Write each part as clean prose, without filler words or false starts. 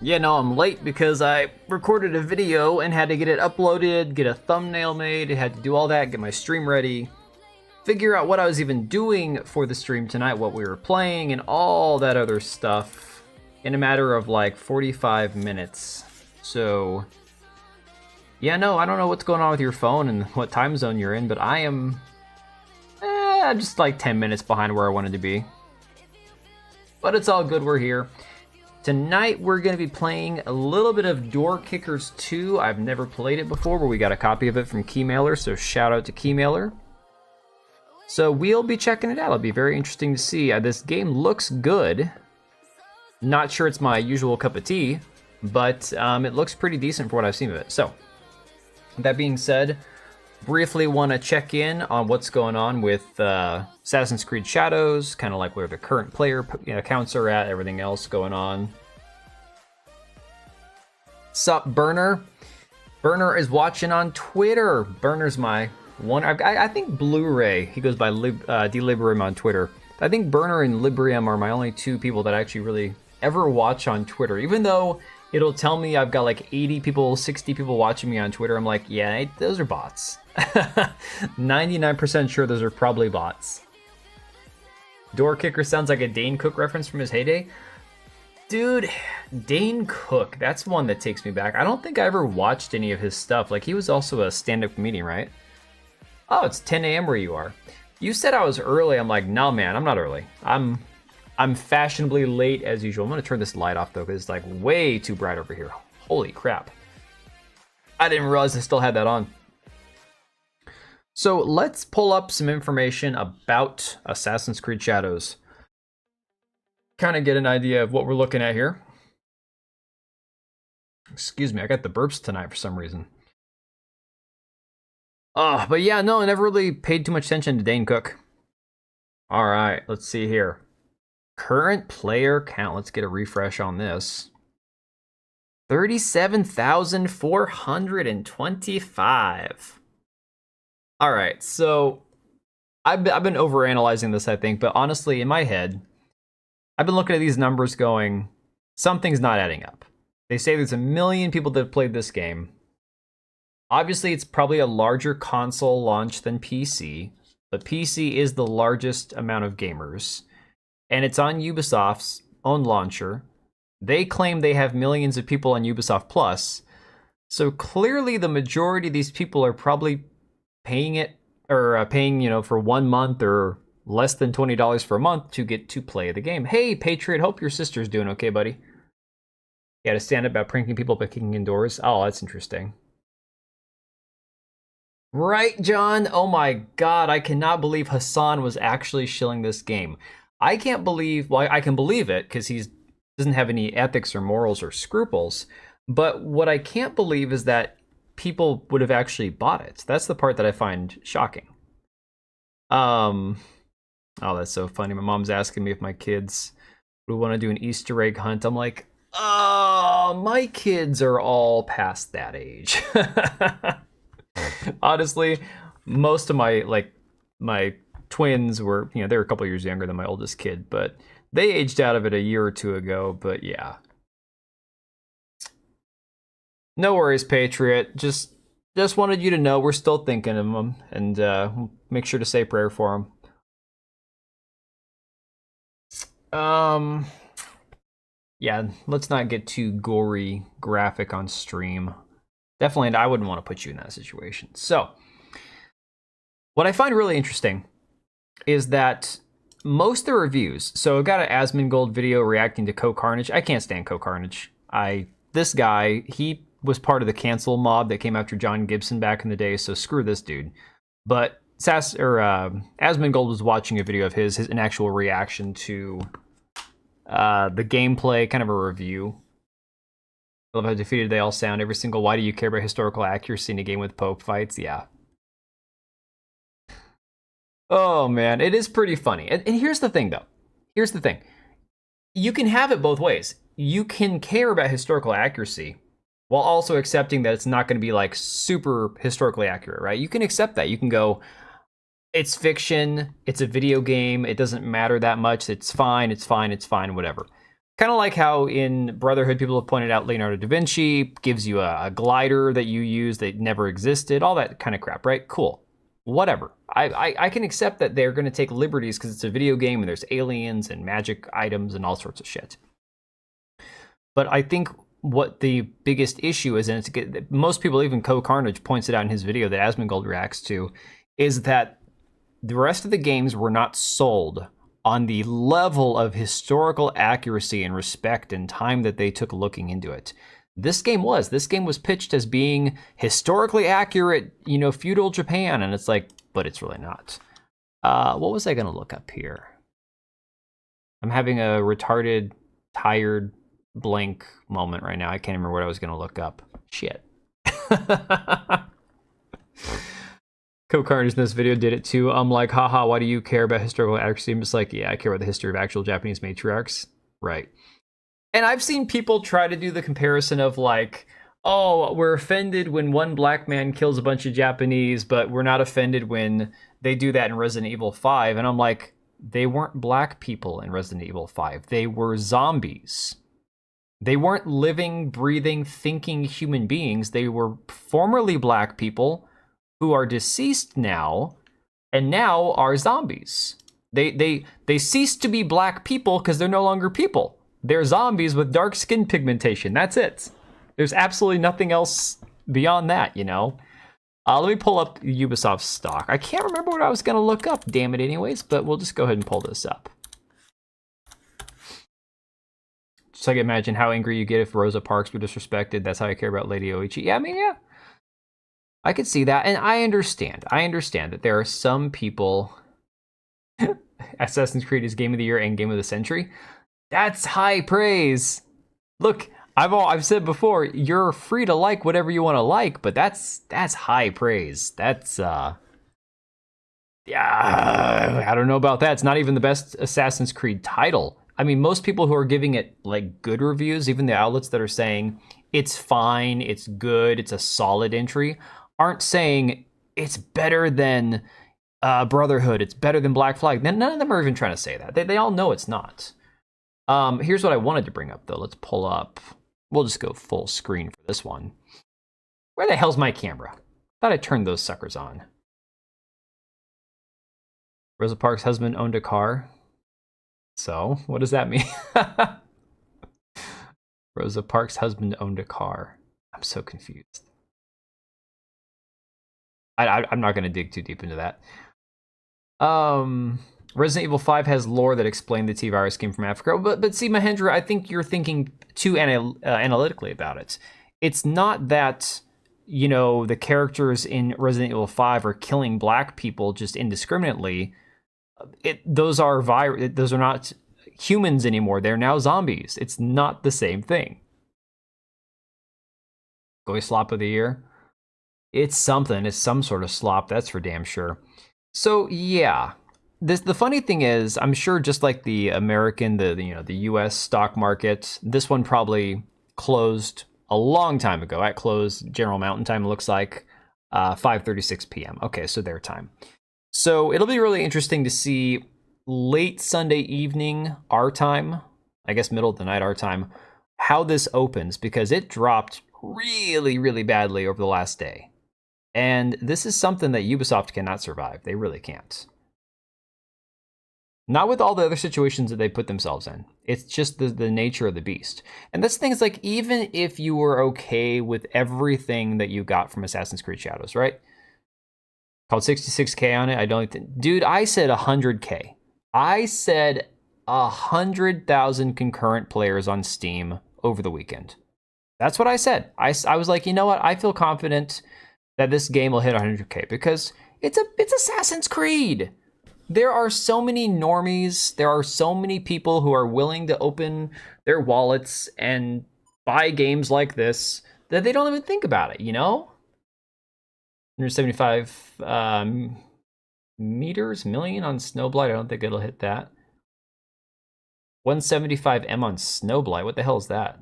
Yeah, no, I'm late because I recorded a video and had to get it uploaded, get a thumbnail made, I had to do all that, get my stream ready, figure out what I was even doing for the stream tonight, what we were playing, and all that other stuff in a matter of like 45 minutes. So, yeah, no, I don't know what's going on with your phone and what time zone you're in, but I am just like 10 minutes behind where I wanted to be. But it's all good, we're here. Tonight we're going to be playing a little bit of Door Kickers 2. I've never played it before, but we got a copy of it from Keymailer, so shout out to Keymailer. So we'll be checking it out. It'll be very interesting to see. This game looks good. Not sure it's my usual cup of tea, but it looks pretty decent for what I've seen of it. So, that being said, briefly want to check in on what's going on with Assassin's Creed Shadows, kind of like where the current player counts are at, everything else going on. Sup, Burner? Burner is watching on Twitter. Burner's my one. I think Blu-ray, he goes by Delibrium on Twitter. I think Burner and Librium are my only two people that I actually really ever watch on Twitter, even though it'll tell me I've got like 80 people, 60 people watching me on Twitter. I'm like, yeah, those are bots. 99% sure those are probably bots. Door Kicker sounds like a Dane Cook reference from his heyday. Dude, Dane Cook, that's one that takes me back. I don't think I ever watched any of his stuff. Like, he was also a stand-up comedian, right? Oh, it's 10 a.m. where you are. You said I was early. I'm like, no, man, I'm not early. I'm fashionably late as usual. I'm gonna turn this light off though, because it's like way too bright over here. Holy crap. I didn't realize I still had that on. So let's pull up some information about Assassin's Creed Shadows. Kind of get an idea of what we're looking at here. Excuse me, I got the burps tonight for some reason. But yeah, no, I never really paid too much attention to Dane Cook. All right, let's see here. Current player count, let's get a refresh on this. 37,425. All right, so I've been overanalyzing this, I think, but honestly, in my head, I've been looking at these numbers going, something's not adding up. They say there's 1 million people that have played this game. Obviously, it's probably a larger console launch than PC, but PC is the largest amount of gamers. And it's on Ubisoft's own launcher. They claim they have millions of people on Ubisoft Plus. So clearly the majority of these people are probably paying it, or paying, for 1 month or less than $20 for a month to get to play the game. Hey, Patriot, hope your sister's doing okay, buddy. You had to stand up about pranking people by kicking in doors. Oh, that's interesting. Right, John? Oh my god, I cannot believe Hassan was actually shilling this game. I can't believe, well, I can believe it because he doesn't have any ethics or morals or scruples, but what I can't believe is that people would have actually bought it. That's the part that I find shocking. Oh, that's so funny. My mom's asking me if my kids would want to do an Easter egg hunt. I'm like, oh, my kids are all past that age. Honestly, most of my twins were, they were a couple years younger than my oldest kid, but they aged out of it a year or two ago, but yeah. No worries, Patriot. Just wanted you to know we're still thinking of them, and make sure to say a prayer for them. Yeah, let's not get too gory graphic on stream. Definitely, I wouldn't want to put you in that situation. So, what I find really interesting is that most of the reviews, so I've got an Asmongold video reacting to Co-Carnage. I can't stand Co-Carnage. This guy, he was part of the cancel mob that came after John Gibson back in the day, so screw this dude. But Asmongold was watching a video of his an actual reaction to the gameplay, kind of a review. I love how defeated they all sound. Every single, why do you care about historical accuracy in a game with Pope fights? Yeah. Oh, man, it is pretty funny. And here's the thing, though. Here's the thing. You can have it both ways. You can care about historical accuracy while also accepting that it's not going to be, like, super historically accurate, right? You can accept that. You can go, it's fiction, it's a video game, it doesn't matter that much, it's fine, whatever. Kind of like how in Brotherhood, people have pointed out Leonardo da Vinci gives you a glider that you use that never existed, all that kind of crap, right? Cool. Whatever. I can accept that they're going to take liberties because it's a video game and there's aliens and magic items and all sorts of shit. But I think what the biggest issue is, and it's most people, even Carnage points it out in his video that Asmongold reacts to, is that the rest of the games were not sold on the level of historical accuracy and respect and time that they took looking into it. This game was. This game was pitched as being historically accurate, feudal Japan, and it's like, but it's really not. What was I going to look up here? I'm having a retarded, tired, blank moment right now. I can't remember what I was going to look up. Shit. Carnage in this video did it too. I'm like, haha, why do you care about historical accuracy? I'm just like, yeah, I care about the history of actual Japanese matriarchs. Right. And I've seen people try to do the comparison of like, oh, we're offended when one black man kills a bunch of Japanese, but we're not offended when they do that in Resident Evil 5. And I'm like, they weren't black people in Resident Evil 5. They were zombies. They weren't living, breathing, thinking human beings. They were formerly black people who are deceased now, and now are zombies. They cease to be black people because they're no longer people. They're zombies with dark skin pigmentation. That's it. There's absolutely nothing else beyond that, Let me pull up Ubisoft stock. I can't remember what I was going to look up, damn it anyways, but we'll just go ahead and pull this up. Just so I can imagine how angry you get if Rosa Parks were disrespected. That's how I care about Lady Oichi. Yeah, I mean, yeah. I could see that, and I understand that there are some people. Assassin's Creed is Game of the Year and Game of the Century. That's high praise. Look, I've said before, you're free to like whatever you want to like, but that's high praise. That's yeah, I don't know about that. It's not even the best Assassin's Creed title. I mean, most people who are giving it like good reviews, even the outlets that are saying it's fine, it's good, it's a solid entry, aren't saying it's better than Brotherhood, it's better than Black Flag. None of them are even trying to say that. They all know it's not. Here's what I wanted to bring up, though. Let's pull up. We'll just go full screen for this one. Where the hell's my camera? Thought I turned those suckers on. Rosa Parks' husband owned a car. So, what does that mean? Rosa Parks' husband owned a car. I'm so confused. I'm not going to dig too deep into that. Resident Evil 5 has lore that explained the T-Virus came from Africa. But see, Mahendra, I think you're thinking too analytically about it. It's not that, the characters in Resident Evil 5 are killing black people just indiscriminately. Those are not humans anymore. They're now zombies. It's not the same thing. Goy slop of the year? It's something. It's some sort of slop, that's for damn sure. So yeah, the funny thing is, I'm sure just like the American, the U.S. stock market, this one probably closed a long time ago. At close, General Mountain Time, looks like 5:36 p.m. Okay, so their time. So it'll be really interesting to see late Sunday evening our time, I guess middle of the night our time, how this opens, because it dropped really, really badly over the last day. And this is something that Ubisoft cannot survive. They really can't. Not with all the other situations that they put themselves in. It's just the nature of the beast. And that's the thing, is like, even if you were okay with everything that you got from Assassin's Creed Shadows, right? Called 66K on it. I don't think, dude, I said 100K. I said 100,000 concurrent players on Steam over the weekend. That's what I said. I was like, you know what? I feel confident that this game will hit 100K because it's Assassin's Creed. There are so many normies. There are so many people who are willing to open their wallets and buy games like this that they don't even think about it, 175 million on Snowblight. I don't think it'll hit that. 175M on Snowblight. What the hell is that?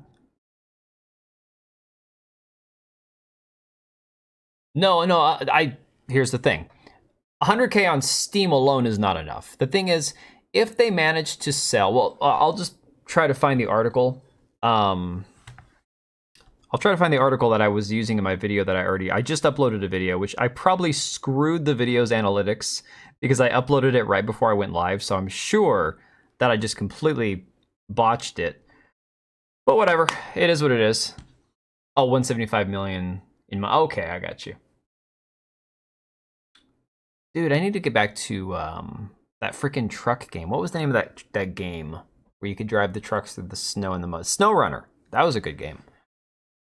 No, here's the thing. 100K on Steam alone is not enough. The thing is, if they manage to sell, well, I'll just try to find the article. I'll try to find the article that I was using in my video that I just uploaded a video, which I probably screwed the video's analytics because I uploaded it right before I went live. So I'm sure that I just completely botched it. But whatever, it is what it is. Oh, 175 million in my, okay, I got you. Dude, I need to get back to that freaking truck game. What was the name of that game where you could drive the trucks through the snow and the mud? Snow Runner. That was a good game.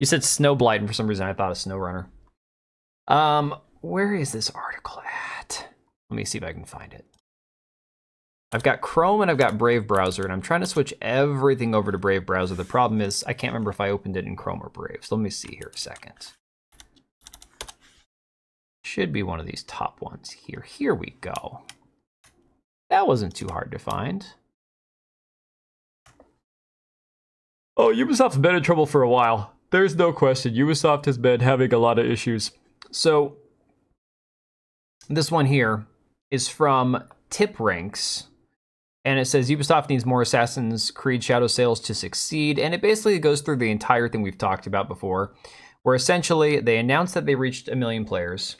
You said Snowblight, and for some reason I thought of Snow Runner. Where is this article at? Let me see if I can find it. I've got Chrome and I've got Brave browser, and I'm trying to switch everything over to Brave browser. The problem is I can't remember if I opened it in Chrome or Brave. So let me see here a second. Should be one of these top ones here. Here we go. That wasn't too hard to find. Oh, Ubisoft's been in trouble for a while. There's no question. Ubisoft has been having a lot of issues. So this one here is from Tip Ranks. And it says Ubisoft needs more Assassin's Creed Shadow sales to succeed. And it basically goes through the entire thing we've talked about before, where essentially they announced that they reached 1 million players.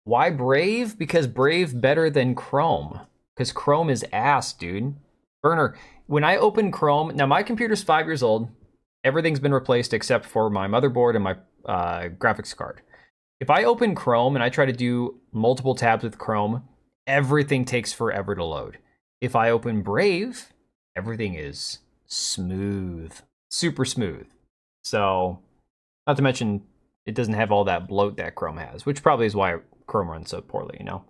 Why Brave? Because Brave better than Chrome. Because Chrome is ass, dude. Burner, when I open Chrome, now my computer's 5 years old. Everything's been replaced except for my motherboard and my graphics card. If I open Chrome and I try to do multiple tabs with Chrome, everything takes forever to load. If I open Brave, everything is smooth. Super smooth. So, not to mention, it doesn't have all that bloat that Chrome has, which probably is why Chrome runs so poorly, you know?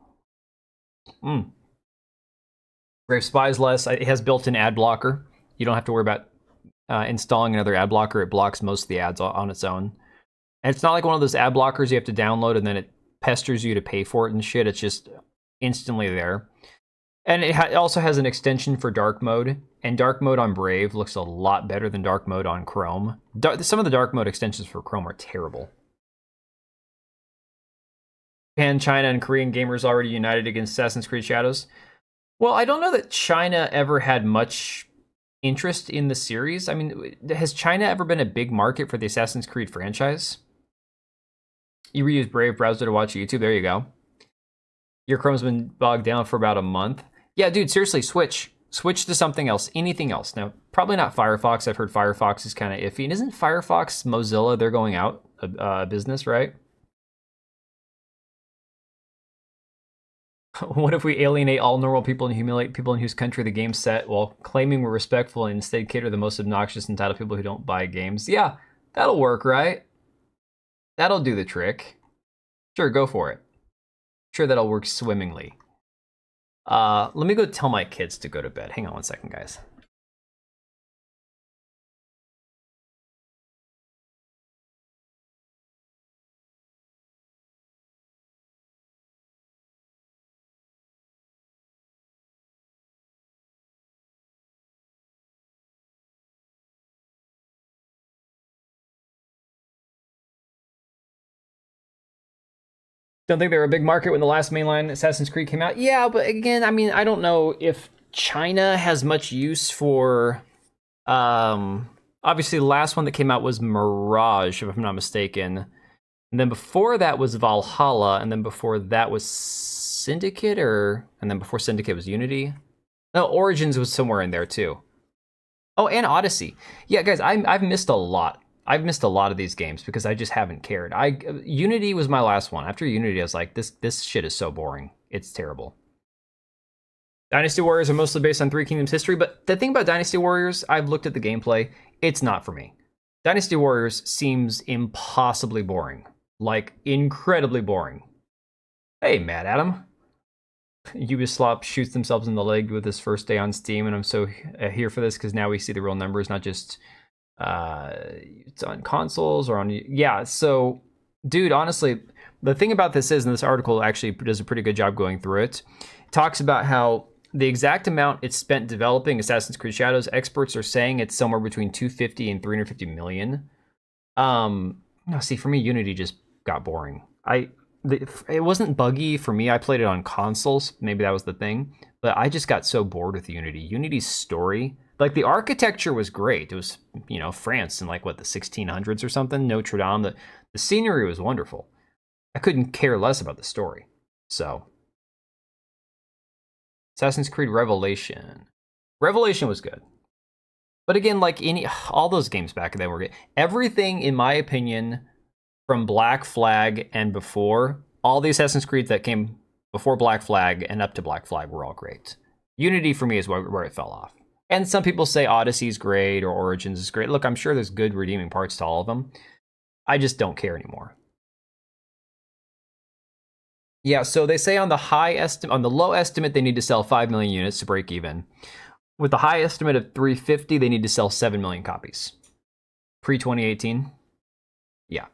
Brave spies less. It has built-in ad blocker. You don't have to worry about installing another ad blocker. It blocks most of the ads on its own. And it's not like one of those ad blockers you have to download and then it pesters you to pay for it and shit. It's just instantly there. And it also has an extension for dark mode. And dark mode on Brave looks a lot better than dark mode on Chrome. Some of the dark mode extensions for Chrome are terrible. Japan, China, and Korean gamers already united against Assassin's Creed Shadows. Well, I don't know that China ever had much interest in the series. I mean, has China ever been a big market for the Assassin's Creed franchise? You reuse Brave browser to watch YouTube. There you go. Your Chrome's been bogged down for about a month. Yeah, dude, seriously, switch. Switch to something else, anything else. Now, probably not Firefox. I've heard Firefox is kind of iffy. And isn't Firefox Mozilla, they're going out of business, right? What if we alienate all normal people and humiliate people in whose country the game's set while claiming we're respectful and instead cater the most obnoxious and entitled people who don't buy games? Yeah, that'll work, right? That'll do the trick. Sure, go for it. Sure, that'll work swimmingly. Let me go tell my kids to go to bed. Hang on one second, guys. Don't think they were a big market when the last mainline Assassin's Creed came out. Yeah, but again, I mean, I don't know if China has much use for... obviously, the last one that came out was Mirage, if I'm not mistaken. And then before that was Valhalla, and then before that was Syndicate, and then before Syndicate was Unity. No, Origins was somewhere in there, too. Oh, and Odyssey. Yeah, guys, I've missed a lot. I've missed a lot of these games because I just haven't cared. Unity was my last one. After Unity, I was like, this shit is so boring. It's terrible. Dynasty Warriors are mostly based on Three Kingdoms history, but the thing about Dynasty Warriors, I've looked at the gameplay, it's not for me. Dynasty Warriors seems impossibly boring. Like, incredibly boring. Hey, Mad Adam. Ubisoft shoots themselves in the leg with his first day on Steam, and I'm so here for this because now we see the real numbers, not just... it's on consoles or on, yeah. So dude, honestly, the thing about this is, and this article actually does a pretty good job going through it, talks about how the exact amount it's spent developing Assassin's Creed Shadows, experts are saying it's somewhere between 250 and 350 million. No, see, for me, Unity just got boring. It wasn't buggy for me. I played it on consoles, maybe that was the thing, but I just got so bored with Unity. Unity's story Like, the architecture was great. It was, France in like, what, the 1600s or something? Notre Dame. The scenery was wonderful. I couldn't care less about the story. So, Assassin's Creed Revelation. Revelation was good. But again, like all those games back then were good. Everything, in my opinion, from Black Flag and before, all the Assassin's Creed that came before Black Flag and up to Black Flag were all great. Unity for me is where it fell off. And some people say Odyssey's great or Origins is great. Look, I'm sure there's good redeeming parts to all of them. I just don't care anymore. Yeah, so they say on the low estimate, they need to sell 5 million units to break even. With the high estimate of 350, they need to sell 7 million copies. Pre-2018. Yeah.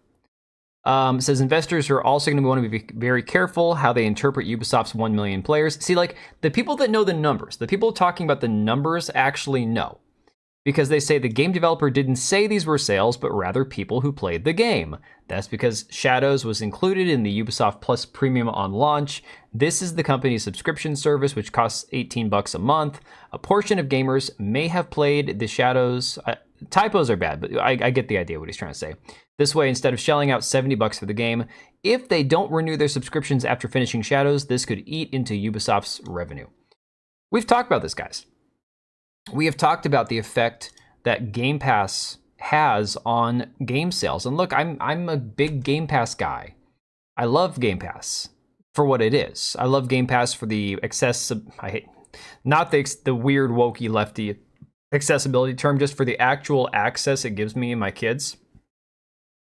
It says investors are also going to want to be very careful how they interpret Ubisoft's 1 million players. See, like, the people that know the numbers, the people talking about the numbers actually know. Because they say the game developer didn't say these were sales, but rather people who played the game. That's because Shadows was included in the Ubisoft Plus Premium on launch. This is the company's subscription service, which costs $18 a month. A portion of gamers may have played the Shadows. Typos are bad, but I get the idea what he's trying to say. This way, instead of shelling out $70 for the game, if they don't renew their subscriptions after finishing Shadows, this could eat into Ubisoft's revenue. We've talked about this, guys. We have talked about the effect that Game Pass has on game sales. And look, I'm a big Game Pass guy. I love Game Pass for what it is. I love Game Pass for the not the weird wokey lefty accessibility term, just for the actual access it gives me and my kids.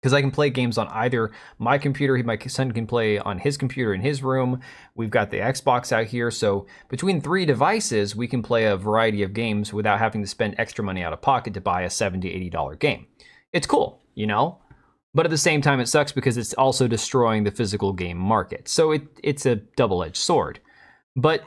Because I can play games on either my computer, my son can play on his computer in his room. We've got the Xbox out here. So between 3 devices, we can play a variety of games without having to spend extra money out of pocket to buy a $70, $80 game. It's cool, But at the same time, it sucks because it's also destroying the physical game market. So it's a double-edged sword. But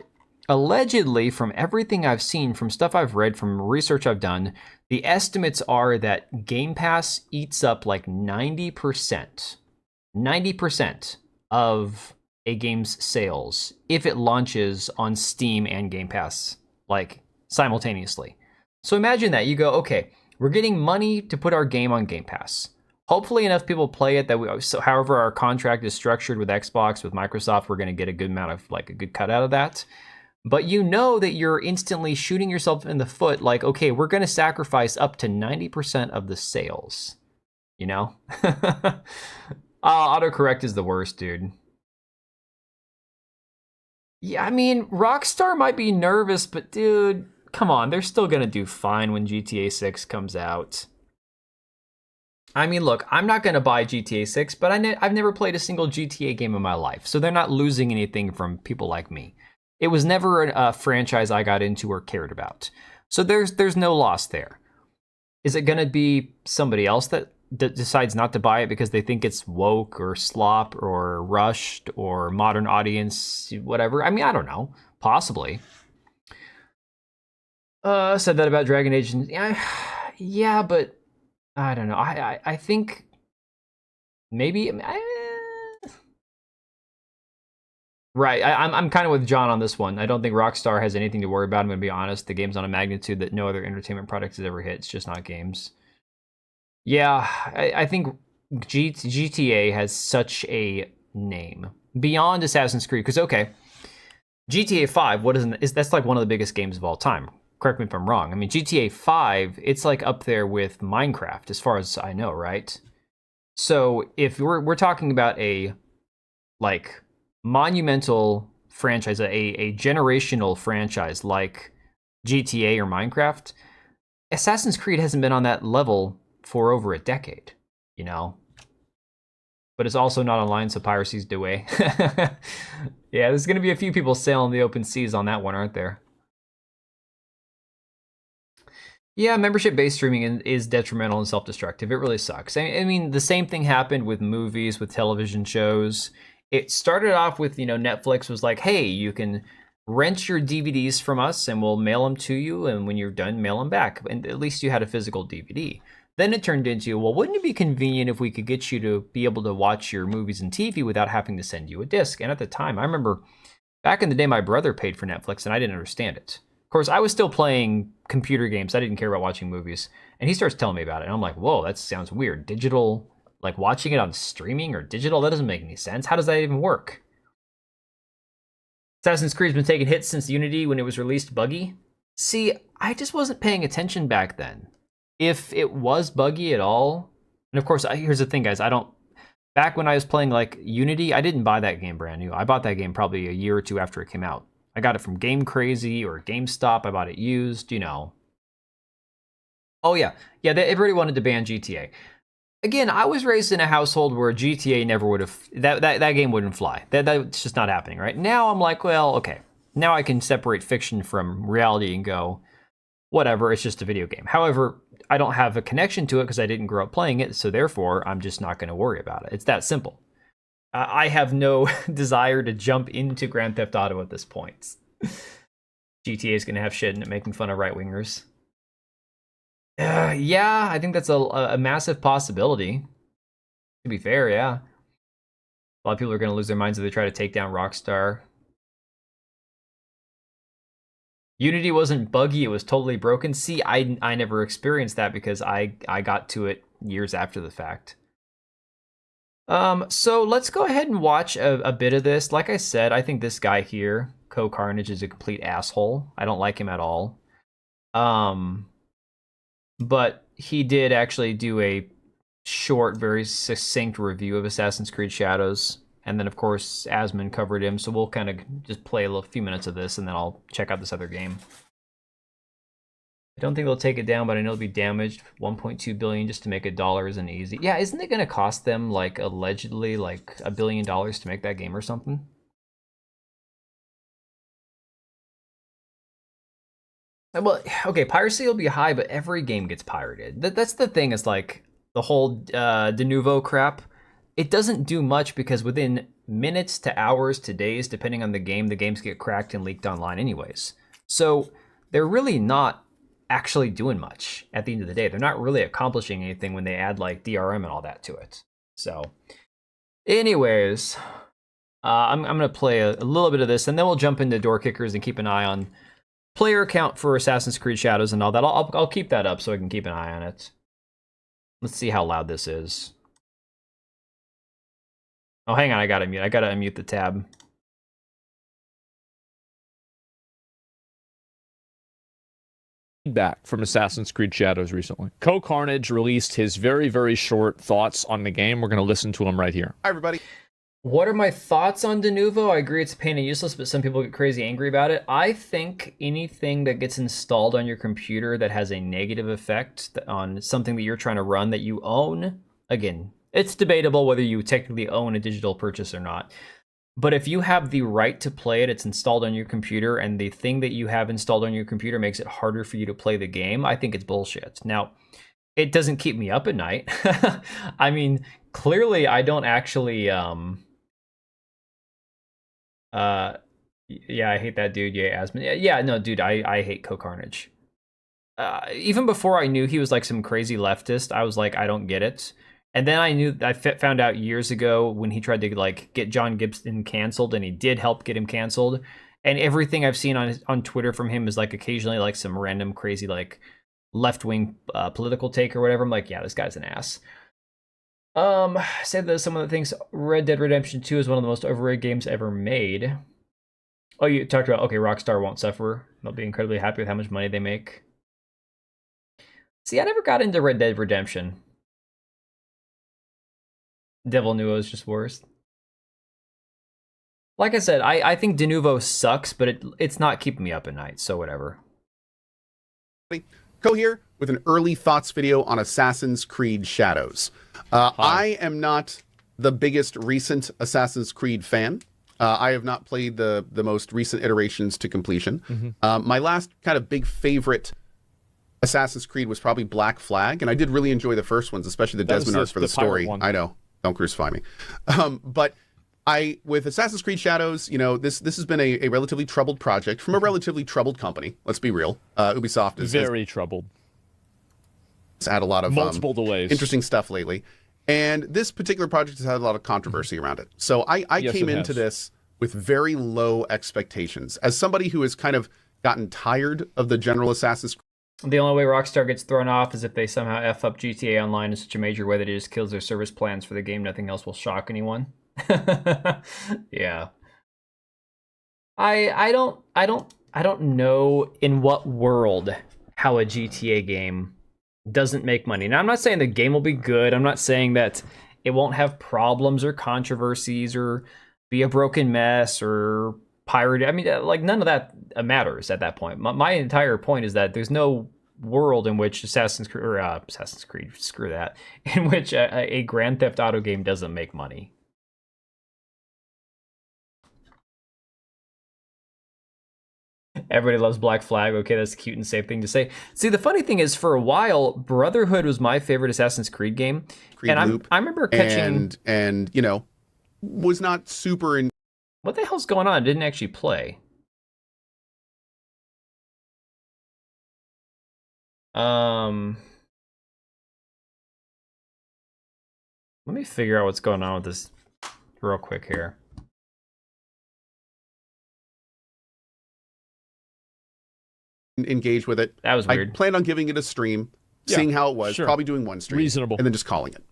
allegedly, from everything I've seen, from stuff I've read, from research I've done, the estimates are that Game Pass eats up like 90% of a game's sales if it launches on Steam and Game Pass, like, simultaneously. So imagine that. You go, okay, we're getting money to put our game on Game Pass. Hopefully enough people play it that however our contract is structured with Xbox, with Microsoft, we're going to get a good amount of, like, a good cut out of that. But you know that you're instantly shooting yourself in the foot, like, okay, we're going to sacrifice up to 90% of the sales, autocorrect is the worst, dude. Yeah, I mean, Rockstar might be nervous, but dude, come on, they're still going to do fine when GTA 6 comes out. I mean, look, I'm not going to buy GTA 6, but I've never played a single GTA game in my life, so they're not losing anything from people like me. It was never a franchise I got into or cared about. So there's no loss there. Is it going to be somebody else that decides not to buy it because they think it's woke or slop or rushed or modern audience, whatever? I mean, I don't know. Possibly. Said that about Dragon Age. Yeah, but I don't know. I think maybe... Right, I'm kind of with John on this one. I don't think Rockstar has anything to worry about. I'm going to be honest. The game's on a magnitude that no other entertainment product has ever hit. It's just not games. Yeah, I think GTA has such a name beyond Assassin's Creed. Because okay, GTA 5, that's like one of the biggest games of all time. Correct me if I'm wrong. I mean, GTA 5, it's like up there with Minecraft, as far as I know, right? So if we're talking about a like monumental franchise, a generational franchise like GTA or Minecraft, Assassin's Creed hasn't been on that level for over a decade, But it's also not online, so piracy's the way. Yeah, there's going to be a few people sailing the open seas on that one, aren't there? Yeah, membership-based streaming is detrimental and self-destructive. It really sucks. I mean, the same thing happened with movies, with television shows. It started off with, Netflix was like, hey, you can rent your DVDs from us and we'll mail them to you. And when you're done, mail them back. And at least you had a physical DVD. Then it turned into, well, wouldn't it be convenient if we could get you to be able to watch your movies and TV without having to send you a disc? And at the time, I remember back in the day, my brother paid for Netflix and I didn't understand it. Of course, I was still playing computer games. I didn't care about watching movies. And he starts telling me about it. And I'm like, whoa, that sounds weird. Digital, like watching it on streaming or digital, that doesn't make any sense. How does that even work? Assassin's Creed's been taking hits since Unity when it was released buggy. See, I just wasn't paying attention back then. If it was buggy at all, and of course, here's the thing, guys. Back when I was playing like Unity, I didn't buy that game brand new. I bought that game probably a year or two after it came out. I got it from Game Crazy or GameStop. I bought it used, you know. Oh yeah, everybody wanted to ban GTA. Again, I was raised in a household where GTA never would have, that game wouldn't fly. That's just not happening, right? Now I'm like, well, okay. Now I can separate fiction from reality and go, whatever, it's just a video game. However, I don't have a connection to it because I didn't grow up playing it, so therefore, I'm just not going to worry about it. It's that simple. I have no desire to jump into Grand Theft Auto at this point. GTA is going to have shit in it making fun of right-wingers. Yeah, I think that's a massive possibility. To be fair, yeah. A lot of people are going to lose their minds if they try to take down Rockstar. Unity wasn't buggy, it was totally broken. See, I never experienced that because I got to it years after the fact. So let's go ahead and watch a bit of this. Like I said, I think this guy here, Carnage, is a complete asshole. I don't like him at all. But he did actually do a short, very succinct review of Assassin's Creed Shadows. And then, of course, Asmon covered him. So we'll kind of just play a few minutes of this, and then I'll check out this other game. I don't think they'll take it down, but I know it'll be damaged. 1.2 billion just to make $1 isn't easy. Yeah, isn't it going to cost them, like, allegedly, like, $1 billion to make that game or something? Well, okay, piracy will be high, but every game gets pirated. That's the thing, is like the whole de novo crap. It doesn't do much because within minutes to hours to days, depending on the games get cracked and leaked online anyways. So they're really not actually doing much at the end of the day. They're not really accomplishing anything when they add like DRM and all that to it. So anyways, I'm going to play a little bit of this, and then we'll jump into door kickers and keep an eye on player count for Assassin's Creed Shadows and all that. I'll keep that up so I can keep an eye on it. Let's see how loud this is. Oh, hang on, I gotta unmute the tab. Feedback from Assassin's Creed Shadows recently. Carnage released his very, very short thoughts on the game. We're going to listen to him right here. Hi, everybody. What are my thoughts on de novo? I agree it's a pain and useless, but some people get crazy angry about it. I think anything that gets installed on your computer that has a negative effect on something that you're trying to run that you own, again, it's debatable whether you technically own a digital purchase or not. But if you have the right to play it, it's installed on your computer, and the thing that you have installed on your computer makes it harder for you to play the game, I think it's bullshit. Now, it doesn't keep me up at night. I mean, clearly I don't actually... yeah, I hate that dude. Yeah, Asmon. Yeah, no, dude, I hate Carnage. Even before I knew he was like some crazy leftist, I was like, I don't get it. And then I found out years ago when he tried to like get John Gibson canceled, and he did help get him canceled. And everything I've seen on Twitter from him is like occasionally like some random crazy like left-wing political take or whatever. I'm like, yeah, this guy's an ass. Said that some of the things, Red Dead Redemption 2 is one of the most overrated games ever made. Oh, you talked about, okay, Rockstar won't suffer. They'll be incredibly happy with how much money they make. See, I never got into Red Dead Redemption. Devil Nuo is just worse. Like I said, I think de novo sucks, but it's not keeping me up at night, so whatever. Co here with an early thoughts video on Assassin's Creed Shadows. I am not the biggest recent Assassin's Creed fan. I have not played the most recent iterations to completion. Mm-hmm. My last kind of big favorite Assassin's Creed was probably Black Flag, and I did really enjoy the first ones, especially the Desmond arc for the story. I know, don't crucify me. But with Assassin's Creed Shadows, you know, this has been a relatively troubled project from a relatively troubled company. Let's be real. Ubisoft is very troubled. It's had a lot of multiple delays, interesting stuff lately, and this particular project has had a lot of controversy around it. So I came into this with very low expectations. As somebody who has kind of gotten tired of the general Assassin's Creed. The only way Rockstar gets thrown off is if they somehow F up GTA Online in such a major way that it just kills their service plans for the game. Nothing else will shock anyone. Yeah. I don't know in what world how a GTA game doesn't make money. Now, I'm not saying the game will be good. I'm not saying that it won't have problems or controversies or be a broken mess or pirated. I mean, like, none of that matters at that point. My entire point is that there's no world in which Assassin's Creed, screw that, in which a Grand Theft Auto game doesn't make money. Everybody loves Black Flag. Okay, that's a cute and safe thing to say. See, the funny thing is, for a while, Brotherhood was my favorite Assassin's Creed game. And I remember catching... And, you know, was not super... What the hell's going on? I didn't actually play. Let me figure out what's going on with this real quick here. Engage with it. That was weird. I planned on giving it a stream, seeing how it was, probably doing one stream. Reasonable. And then just calling it.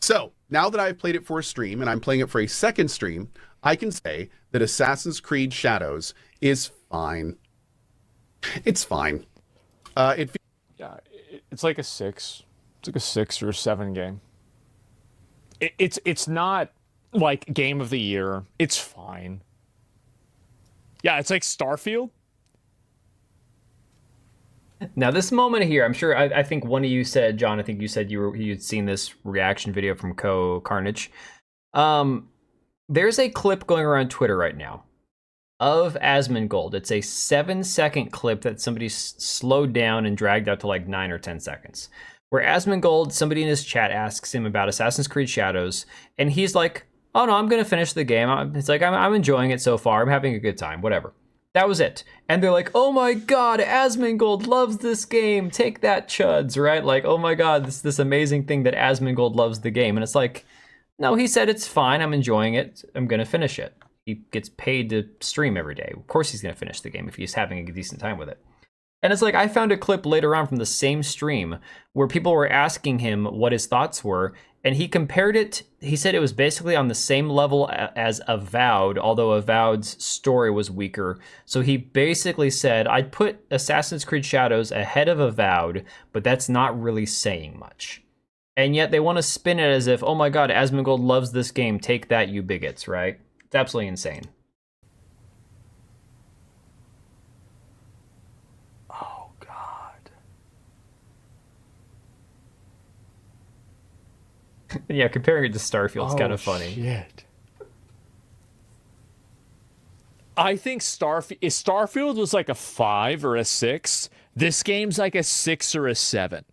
So, now that I've played it for a stream, and I'm playing it for a second stream, I can say that Assassin's Creed Shadows is fine. It's fine. It's like a 6. It's like a 6 or a 7 game. It's not like game of the year. It's fine. Yeah, it's like Starfield. Now, this moment here, I'm sure, I think one of you said, John, I think you said you'd seen this reaction video from Carnage. There's a clip going around Twitter right now of Asmongold. It's a 7-second clip that somebody slowed down and dragged out to like 9 or 10 seconds. Where Asmongold, somebody in his chat asks him about Assassin's Creed Shadows, and he's like, oh no, I'm going to finish the game. It's like, I'm enjoying it so far. I'm having a good time, whatever. That was it. And they're like, oh my god, Asmongold loves this game. Take that, chuds, right? Like, oh my god, this amazing thing that Asmongold loves the game. And it's like, no, he said it's fine. I'm enjoying it. I'm going to finish it. He gets paid to stream every day. Of course he's going to finish the game if he's having a decent time with it. And it's like, I found a clip later on from the same stream where people were asking him what his thoughts were, and he compared it, he said it was basically on the same level as Avowed, although Avowed's story was weaker. So he basically said, I'd put Assassin's Creed Shadows ahead of Avowed, but that's not really saying much. And yet they want to spin it as if, oh my god, Asmongold loves this game, take that, you bigots, right? It's absolutely insane. Yeah, comparing it to Starfield's kind of funny. Shit. I think Starfield was like a 5 or a 6. This game's like a 6 or a 7.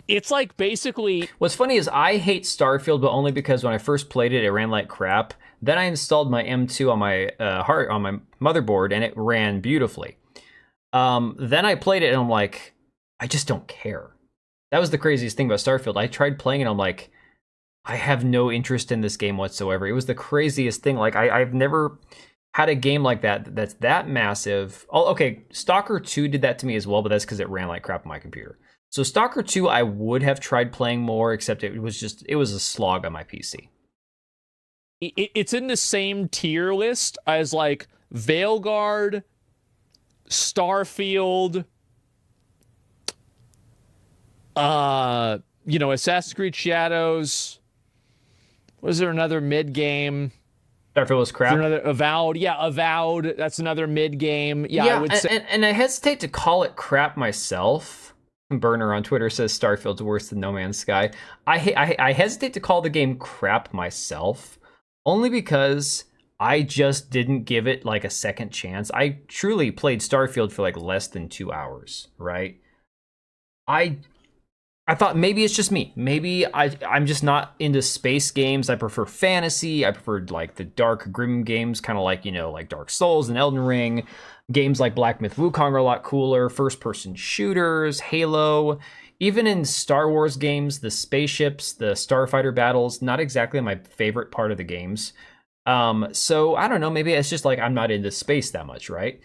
It's like basically... What's funny is I hate Starfield, but only because when I first played it, it ran like crap. Then I installed my M2 on my on my motherboard, and it ran beautifully. Then I played it, and I'm like, I just don't care. That was the craziest thing about Starfield. I tried playing it, I'm like, I have no interest in this game whatsoever. It was the craziest thing. Like, I've never had a game like that's that massive. Oh, okay, Stalker 2 did that to me as well, but that's because it ran like crap on my computer. So Stalker 2, I would have tried playing more, except it was a slog on my PC. It's in the same tier list as like Veilguard, Starfield, Assassin's Creed Shadows. Was there another mid game? Starfield was crap. Another Avowed. Yeah, Avowed. That's another mid game. Yeah, I would say. And I hesitate to call it crap myself. Burner on Twitter says Starfield's worse than No Man's Sky. I hesitate to call the game crap myself, only because I just didn't give it like a second chance. I truly played Starfield for like less than 2 hours, right? I thought maybe it's just me. Maybe I'm just not into space games. I prefer fantasy. I prefer like the dark, grim games, kind of like, like Dark Souls and Elden Ring. Games like Black Myth Wukong are a lot cooler. First-person shooters, Halo. Even in Star Wars games, the spaceships, the starfighter battles, not exactly my favorite part of the games. So I don't know, maybe it's just like I'm not into space that much, right?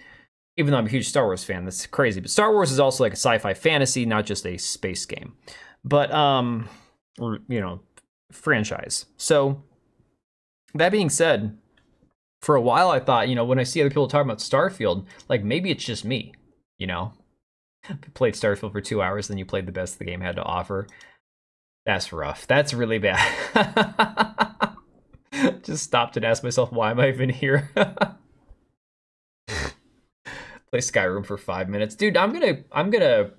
Even though I'm a huge Star Wars fan, that's crazy. But Star Wars is also like a sci-fi fantasy, not just a space game. But or, franchise. So that being said, for a while I thought, when I see other people talking about Starfield, like maybe it's just me, you know. Played Starfield for 2 hours, then you played the best the game had to offer. That's rough. That's really bad. Just stopped and asked myself, why am I even here? Play Skyrim for 5 minutes. Dude, I'm gonna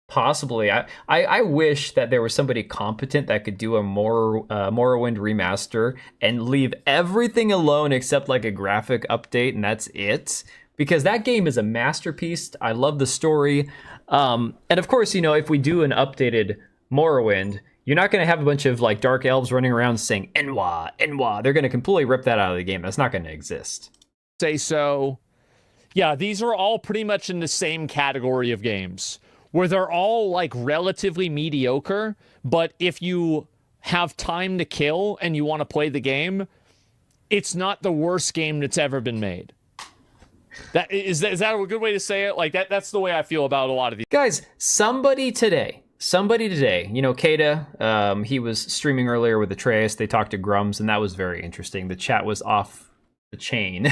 possibly I wish that there was somebody competent that could do a Morrowind remaster and leave everything alone except like a graphic update, and that's it. Because that game is a masterpiece. I love the story. And of course, if we do an updated Morrowind, you're not going to have a bunch of like dark elves running around saying Enwa, Enwa. They're going to completely rip that out of the game. That's not going to exist. Say so. Yeah, these are all pretty much in the same category of games where they're all like relatively mediocre, but if you have time to kill and you want to play the game, it's not the worst game that's ever been made. Is that a good way to say it? Like that's the way I feel about a lot of these. Guys, somebody today, Kata, he was streaming earlier with Atreus. They talked to Grums, and that was very interesting. The chat was off the chain.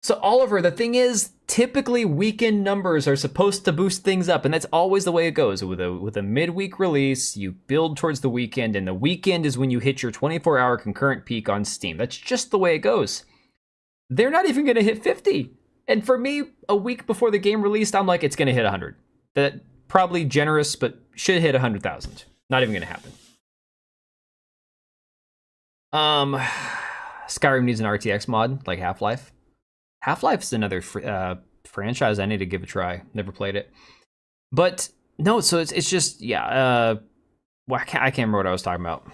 So Oliver, the thing is, typically weekend numbers are supposed to boost things up, and that's always the way it goes. With a midweek release, you build towards the weekend, and the weekend is when you hit your 24-hour concurrent peak on Steam. That's just the way it goes. They're not even going to hit 50. And for me, a week before the game released, I'm like, it's going to hit 100. That probably generous, but should hit 100,000. Not even going to happen. Skyrim needs an RTX mod, like Half-Life. Half-Life's another franchise I need to give a try. Never played it. But, no, so it's just, yeah. Well, I can't remember what I was talking about.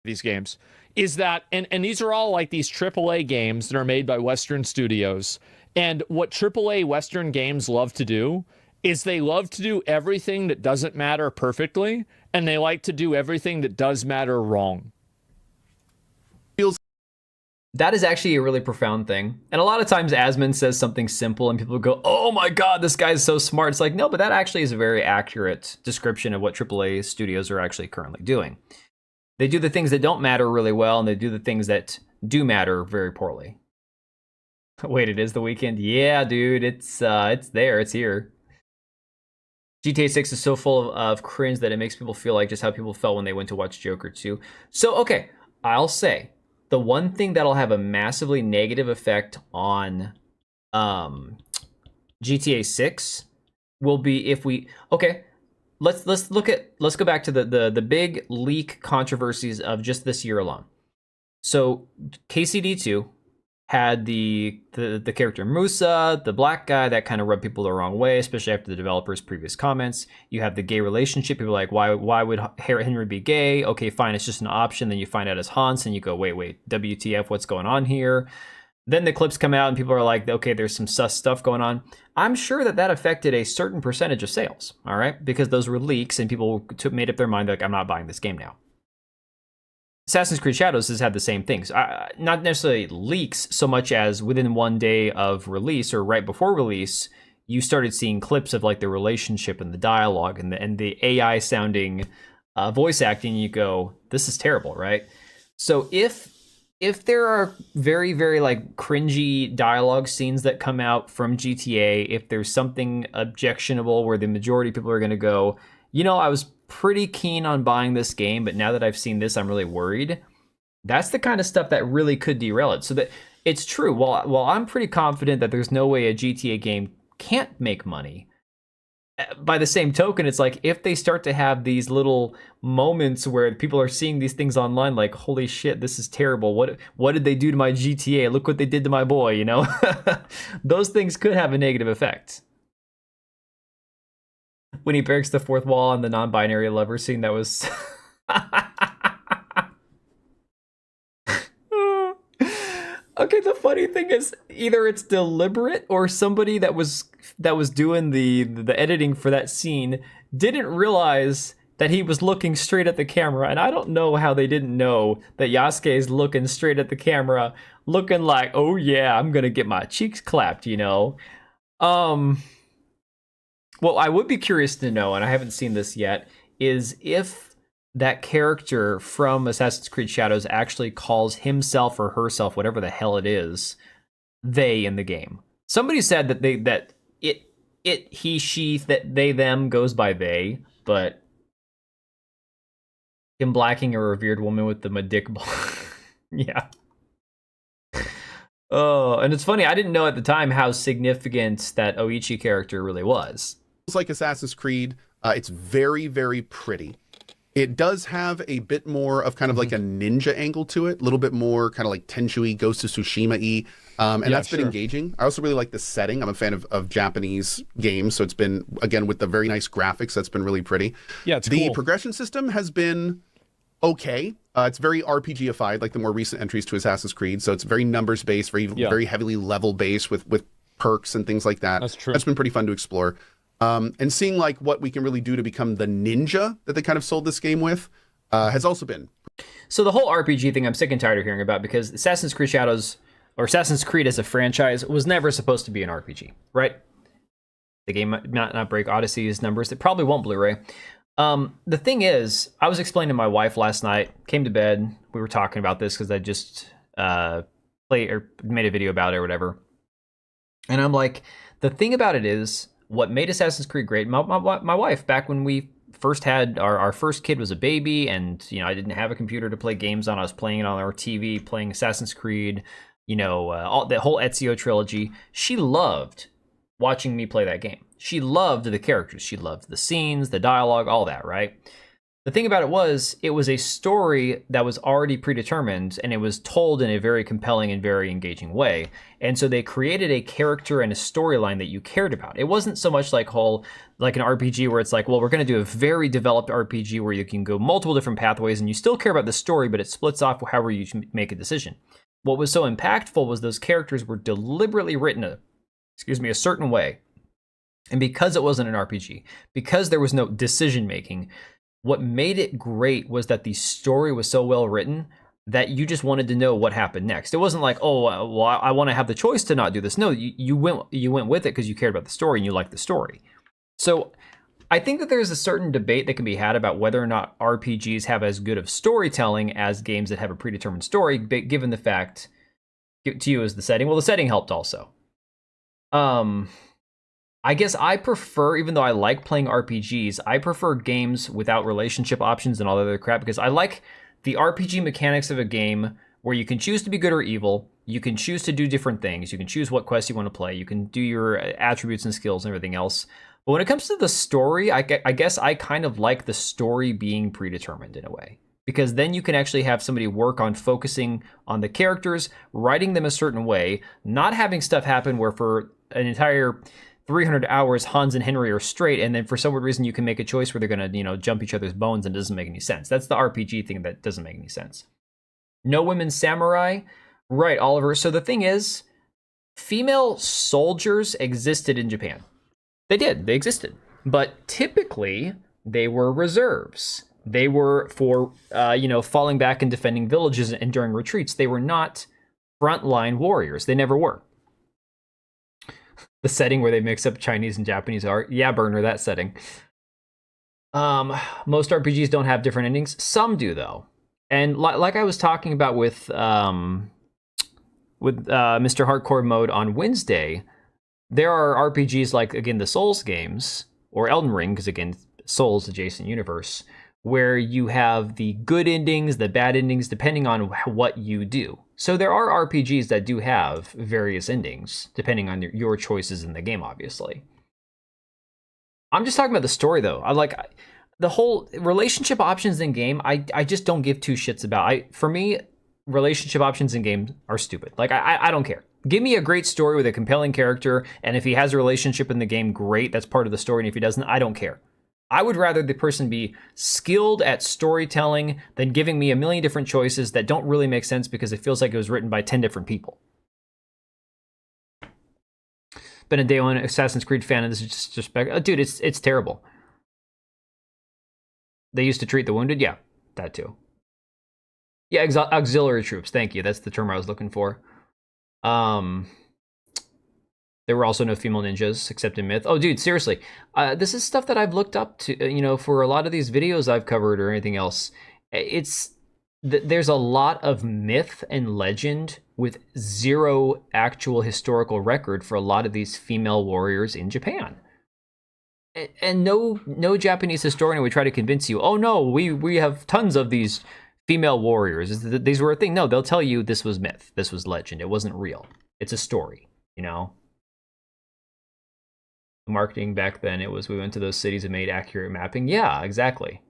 These games is that, and these are all like these AAA games that are made by Western studios. And what AAA Western games love to do is they love to do everything that doesn't matter perfectly, and they like to do everything that does matter wrong. That is actually a really profound thing. And a lot of times Asmund says something simple and people go, oh my God, this guy's so smart. It's like, no, but that actually is a very accurate description of what AAA studios are actually currently doing. They do the things that don't matter really well, and they do the things that do matter very poorly. Wait, it is the weekend? Yeah, dude, it's there, it's here. GTA 6 is so full of cringe that it makes people feel like just how people felt when they went to watch Joker 2. So, okay, I'll say, the one thing that'll have a massively negative effect on GTA 6 will be if we let's go back to the big leak controversies of just this year alone. So KCD2 had the character Musa, the black guy, that kind of rubbed people the wrong way, especially after the developer's previous comments. You have the gay relationship. People are like, why would Henry be gay? Okay, fine, it's just an option. Then you find out it's Hans, and you go, wait, WTF, what's going on here? Then the clips come out, and people are like, okay, there's some sus stuff going on. I'm sure that affected a certain percentage of sales, all right? Because those were leaks, and people made up their mind, like, I'm not buying this game now. Assassin's Creed Shadows has had the same things. Not necessarily leaks so much as within one day of release or right before release, you started seeing clips of like the relationship and the dialogue and the AI sounding voice acting. You go, this is terrible, right? So if there are very, very like cringy dialogue scenes that come out from GTA, if there's something objectionable where the majority of people are going to go, I was pretty keen on buying this game, but now that I've seen this, I'm really worried. That's the kind of stuff that really could derail it. So that it's true. While I'm pretty confident that there's no way a GTA game can't make money, by the same token, it's like if they start to have these little moments where people are seeing these things online, like, holy shit, this is terrible. What did they do to my GTA? Look what they did to my boy, Those things could have a negative effect. When he breaks the fourth wall on the non-binary lover scene, that was... Okay, the funny thing is, either it's deliberate or somebody that was doing the editing for that scene didn't realize that he was looking straight at the camera, and I don't know how they didn't know that Yasuke is looking straight at the camera, looking like, oh yeah, I'm gonna get my cheeks clapped, you know. Well, I would be curious to know, and I haven't seen this yet, is if that character from Assassin's Creed Shadows actually calls himself or herself, whatever the hell it is, they in the game. Somebody said that he, she, that they, them goes by they, but him blacking a revered woman with the dick ball. Yeah. Oh, and it's funny, I didn't know at the time how significant that Oichi character really was. It's like Assassin's Creed. It's very, very pretty. It does have a bit more of kind of like a ninja angle to it, a little bit more kind of like Tenchu-y, Ghost of Tsushima-y, and that's been engaging. I also really like the setting. I'm a fan of Japanese games, so it's been, again, with the very nice graphics, that's been really pretty. Yeah, it's the cool. progression system has been okay. It's very RPG-ified, like the more recent entries to Assassin's Creed, so it's very numbers-based, very heavily level-based with perks and things like that. That's true. That's been pretty fun to explore. And seeing like what we can really do to become the ninja that they kind of sold this game with has also been. So the whole RPG thing I'm sick and tired of hearing about, because Assassin's Creed Shadows, or Assassin's Creed as a franchise, was never supposed to be an RPG, right? The game might not break Odyssey's numbers. It probably won't Blu-ray. The thing is, I was explaining to my wife last night, came to bed, we were talking about this because I just made a video about it or whatever. And I'm like, the thing about it is, what made Assassin's Creed great, my wife, back when we first had our first kid was a baby, and I didn't have a computer to play games on. I was playing it on our TV, playing Assassin's Creed, all the whole Ezio trilogy. She loved watching me play that game. She loved the characters. She loved the scenes, the dialogue, all that, right? The thing about it was a story that was already predetermined, and it was told in a very compelling and very engaging way. And so they created a character and a storyline that you cared about. It wasn't so much like an RPG where it's like, well, we're going to do a very developed RPG where you can go multiple different pathways and you still care about the story, but it splits off however you make a decision. What was so impactful was those characters were deliberately written a certain way. And because it wasn't an RPG, because there was no decision making, what made it great was that the story was so well written that you just wanted to know what happened next. It wasn't like, oh, well, I want to have the choice to not do this. No, you went with it because you cared about the story and you liked the story. So I think that there's a certain debate that can be had about whether or not RPGs have as good of storytelling as games that have a predetermined story, given the fact, to you as the setting. Well, the setting helped also. I guess I prefer, even though I like playing RPGs, I prefer games without relationship options and all that other crap, because I like the RPG mechanics of a game where you can choose to be good or evil, you can choose to do different things, you can choose what quests you want to play, you can do your attributes and skills and everything else. But when it comes to the story, I guess I kind of like the story being predetermined in a way, because then you can actually have somebody work on focusing on the characters, writing them a certain way, not having stuff happen where for an entire 300 hours, Hans and Henry are straight, and then for some weird reason you can make a choice where they're going to, jump each other's bones, and it doesn't make any sense. That's the RPG thing that doesn't make any sense. No women samurai? Right, Oliver. So the thing is, female soldiers existed in Japan. They did. They existed. But typically, they were reserves. They were for, falling back and defending villages and during retreats. They were not frontline warriors. They never were. The setting where they mix up Chinese and Japanese art. Yeah, burner, that setting. Most RPGs don't have different endings. Some do, though. And like I was talking about with Mr. Hardcore Mode on Wednesday, there are RPGs like, again, the Souls games, or Elden Ring, because, again, Souls adjacent universe, where you have the good endings, the bad endings, depending on what you do. So there are RPGs that do have various endings, depending on your choices in the game, obviously. I'm just talking about the story, though. I like the whole relationship options in game. I just don't give two shits about. For me, relationship options in games are stupid. Like, I don't care. Give me a great story with a compelling character, and if he has a relationship in the game, great. That's part of the story, and if he doesn't, I don't care. I would rather the person be skilled at storytelling than giving me a million different choices that don't really make sense because it feels like it was written by 10 different people. Been a day one Assassin's Creed fan, and this is just dude, it's terrible. They used to treat the wounded? Yeah, that too. Yeah, auxiliary troops. Thank you. That's the term I was looking for. There were also no female ninjas except in Myth. Oh, dude, seriously. This is stuff that I've looked up to, for a lot of these videos I've covered or anything else. There's a lot of myth and legend with zero actual historical record for a lot of these female warriors in Japan. And no Japanese historian would try to convince you, oh no, we have tons of these female warriors. These were a thing. No, they'll tell you this was myth. This was legend. It wasn't real. It's a story, Marketing back then, it was we went to those cities and made accurate mapping. Yeah, exactly.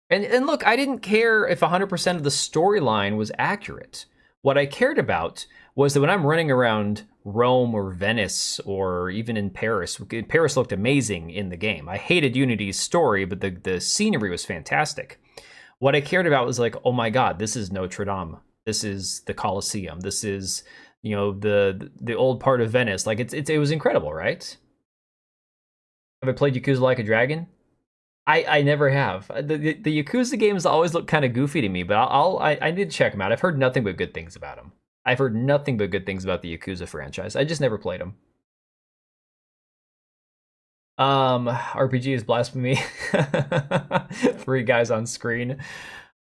And look, I didn't care if 100% of the storyline was accurate. What I cared about was that when I'm running around Rome or Venice or even in Paris looked amazing in the game. I hated Unity's story, but the scenery was fantastic. What I cared about was like, oh my God, this is Notre Dame. This is the Colosseum. This is, the old part of Venice. Like it was incredible, right? Have I played Yakuza Like a Dragon? I never have. The Yakuza games always look kind of goofy to me, but I need to check them out. I've heard nothing but good things about them. I've heard nothing but good things about the Yakuza franchise. I just never played them. RPG is blasphemy. 3 guys on screen.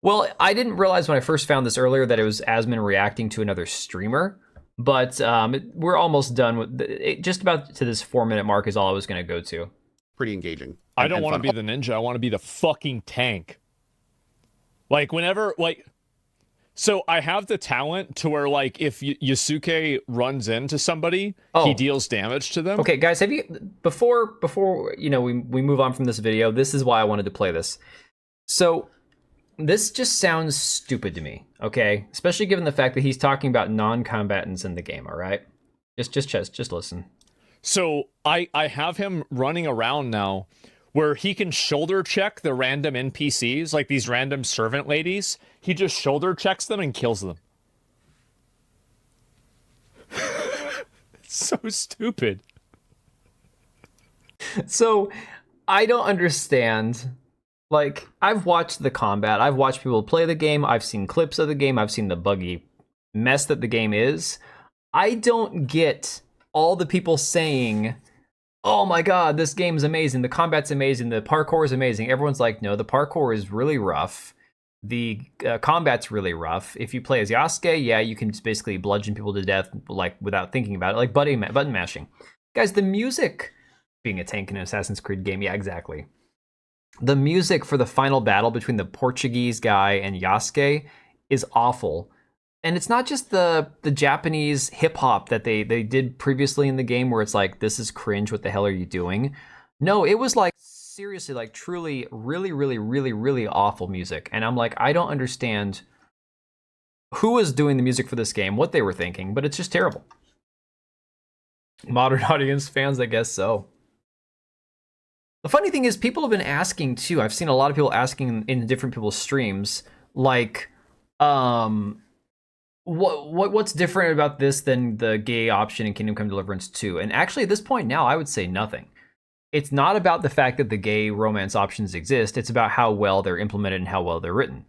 Well, I didn't realize when I first found this earlier that it was Asmin reacting to another streamer, but we're almost done with just about to this 4-minute mark is all I was going to go to. Pretty engaging. I don't want to be the ninja. I want to be the fucking tank. So I have the talent to where, if Yasuke runs into somebody, he deals damage to them. Okay, guys, have you before we move on from this video? This is why I wanted to play this. So this just sounds stupid to me. Okay, especially given the fact that he's talking about non-combatants in the game. All right, just listen. So I have him running around now, where he can shoulder check the random NPCs, like these random servant ladies. He just shoulder checks them and kills them. It's so stupid. So I don't understand. I've watched the combat. I've watched people play the game. I've seen clips of the game. I've seen the buggy mess that the game is. I don't get all the people saying, oh my God, this game is amazing. The combat's amazing. The parkour is amazing. Everyone's like, no, the parkour is really rough. The combat's really rough. If you play as Yasuke, yeah, you can just basically bludgeon people to death without thinking about it, like button mashing. Guys, the music, being a tank in an Assassin's Creed game, yeah, exactly. The music for the final battle between the Portuguese guy and Yasuke is awful. And it's not just the Japanese hip-hop that they did previously in the game where it's like, this is cringe, what the hell are you doing? No, it was seriously, truly, really, really, really, really awful music. And I'm like, I don't understand who was doing the music for this game, what they were thinking, but it's just terrible. Modern audience fans, I guess so. The funny thing is, people have been asking too. I've seen a lot of people asking in different people's streams, what's different about this than the gay option in Kingdom Come Deliverance 2? And actually, at this point now, I would say nothing. It's not about the fact that the gay romance options exist. It's about how well they're implemented and how well they're written.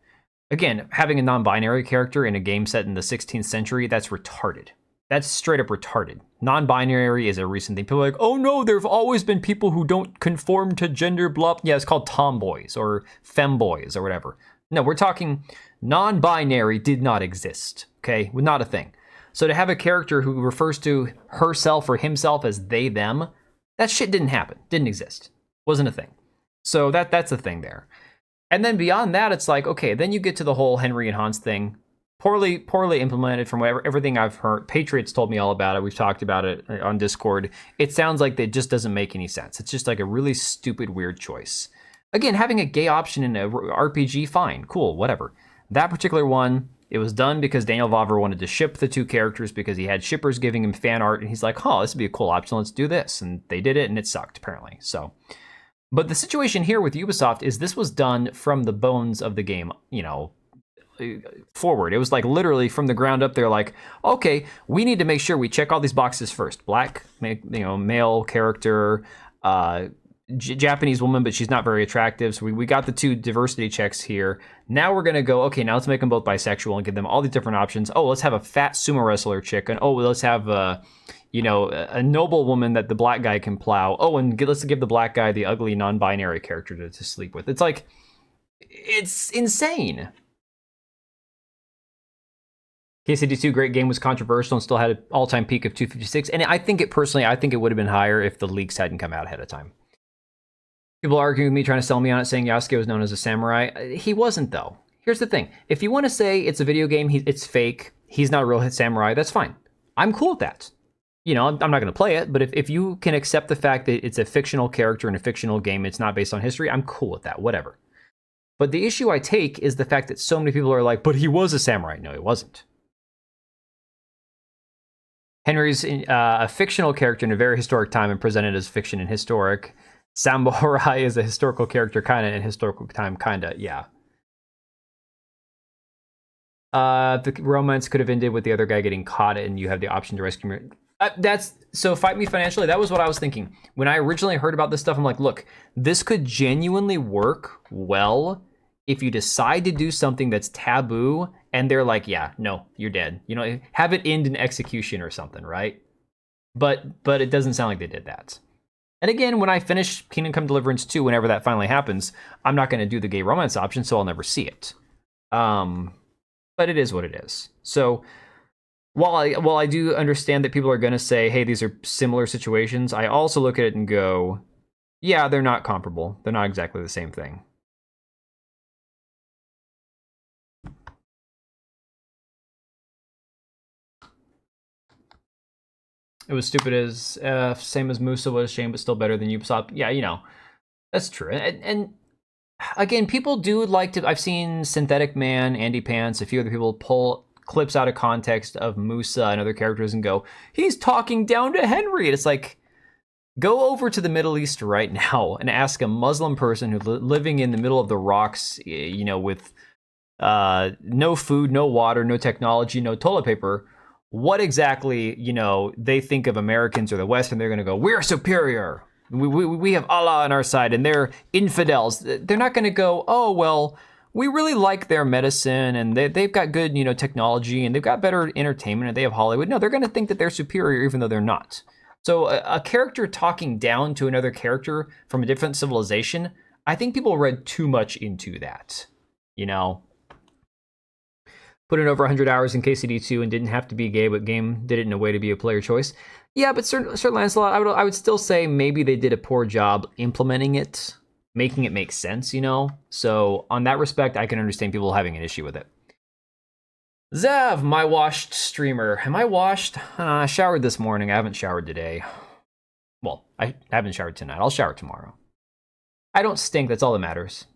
Again, having a non-binary character in a game set in the 16th century, that's retarded. That's straight up retarded. Non-binary is a recent thing. People are like, oh no, there have always been people who don't conform to gender blah. Yeah, it's called tomboys or femboys or whatever. No, we're talking non-binary did not exist, okay? Not a thing. So to have a character who refers to herself or himself as they, them, that shit didn't happen. Didn't exist. Wasn't a thing. So that's a thing there. And then beyond that, it's like, okay, then you get to the whole Henry and Hans thing. Poorly implemented from everything I've heard. Patriots told me all about it. We've talked about it on Discord. It sounds like it just doesn't make any sense. It's just like a really stupid, weird choice. Again, having a gay option in a RPG, fine, cool, whatever. That particular one, it was done because Daniel Vavra wanted to ship the 2 characters because he had shippers giving him fan art, and he's like, oh, this would be a cool option, let's do this. And they did it, and it sucked, apparently. So, but the situation here with Ubisoft is this was done from the bones of the game, forward. It was literally from the ground up. They're like, okay, we need to make sure we check all these boxes first. Black, male character, Japanese woman, but she's not very attractive. So we got the 2 diversity checks here. Now we're going to go, okay, now let's make them both bisexual and give them all these different options. Oh, let's have a fat sumo wrestler chick. And oh, let's have a noble woman that the black guy can plow. Oh, and let's give the black guy the ugly non-binary character to sleep with. It's like, it's insane. KCD2, great game, was controversial and still had an all-time peak of 256. And I think it would have been higher if the leaks hadn't come out ahead of time. People arguing with me, trying to sell me on it, saying Yasuke was known as a samurai. He wasn't, though. Here's the thing. If you want to say it's a video game, it's fake, he's not a real samurai, that's fine. I'm cool with that. You know, I'm not going to play it, but if you can accept the fact that it's a fictional character in a fictional game, it's not based on history, I'm cool with that, whatever. But the issue I take is the fact that so many people are like, but he was a samurai. No, he wasn't. Henry's a fictional character in a very historic time and presented as fiction and historic. Samurai is a historical character, kind of, in historical time, kind of, yeah. The romance could have ended with the other guy getting caught and you have the option to rescue him. So Fight Me Financially, that was what I was thinking. When I originally heard about this stuff, I'm like, look, this could genuinely work well if you decide to do something that's taboo and they're like, yeah, no, you're dead. You know, have it end in execution or something, right? But it doesn't sound like they did that. And again, when I finish Kingdom Come Deliverance 2, whenever that finally happens, I'm not going to do the gay romance option, so I'll never see it. But it is what it is. So while I do understand that people are going to say, hey, these are similar situations, I also look at it and go, yeah, they're not comparable. They're not exactly the same thing. It was stupid as same as Musa was, shame, but still better than Ubisoft. Yeah, you know, that's true. And again, people do like to. I've seen Synthetic Man, Andy Pants, a few other people pull clips out of context of Musa and other characters and go, he's talking down to Henry. And it's like, go over to the Middle East right now and ask a Muslim person who's living in the middle of the rocks, you know, with no food, no water, no technology, no toilet paper, what exactly, you know, they think of Americans or the West, and they're going to go, we're superior. We have Allah on our side, and they're infidels. They're not going to go, oh, well, we really like their medicine, and they've got good, you know, technology, and they've got better entertainment, and they have Hollywood. No, they're going to think that they're superior, even though they're not. So a character talking down to another character from a different civilization, I think people read too much into that, you know? Put in over 100 hours in KCD2 and didn't have to be gay, but game did it in a way to be a player choice. Yeah, but Sir Lancelot, I would still say maybe they did a poor job implementing it, making it make sense, you know? So on that respect, I can understand people having an issue with it. Zav, my washed streamer. Am I washed? I showered this morning. I haven't showered today. Well, I haven't showered tonight. I'll shower tomorrow. I don't stink. That's all that matters.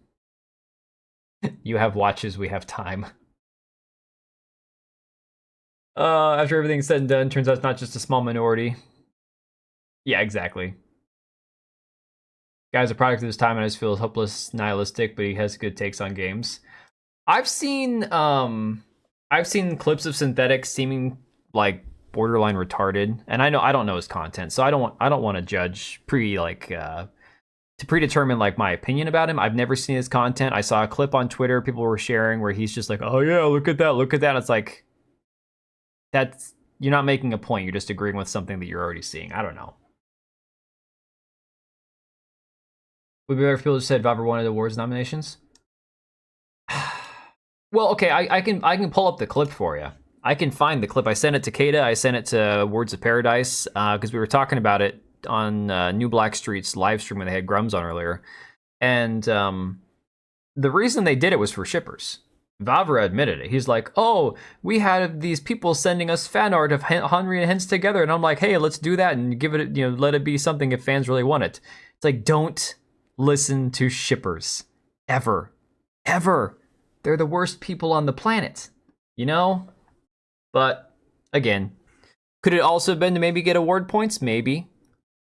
You have watches. We have time. After everything's said and done, turns out it's not just a small minority. Yeah, exactly. Guy's a product of his time and I just feel hopeless, nihilistic, but he has good takes on games. I've seen clips of Synthetic seeming like borderline retarded, and I don't know his content, so I don't want to judge to predetermine like my opinion about him. I've never seen his content. I saw a clip on Twitter people were sharing where he's just like, oh yeah, look at that. It's like, that's, you're not making a point. You're just agreeing with something that you're already seeing. I don't know. Would be better if people just said Vavra wanted awards nominations. Well, okay, I can pull up the clip for you. I can find the clip. I sent it to Kata. I sent it to Words of Paradise because we were talking about it on New Blackstreet's live stream when they had Grums on earlier. And the reason they did it was for shippers. Vavra admitted it. He's like, oh, we had these people sending us fan art of Henry and Hens together. And I'm like, hey, let's do that and give it, you know, let it be something if fans really want it. It's like, don't listen to shippers. Ever. They're the worst people on the planet, you know? But again, could it also have been to maybe get award points? Maybe.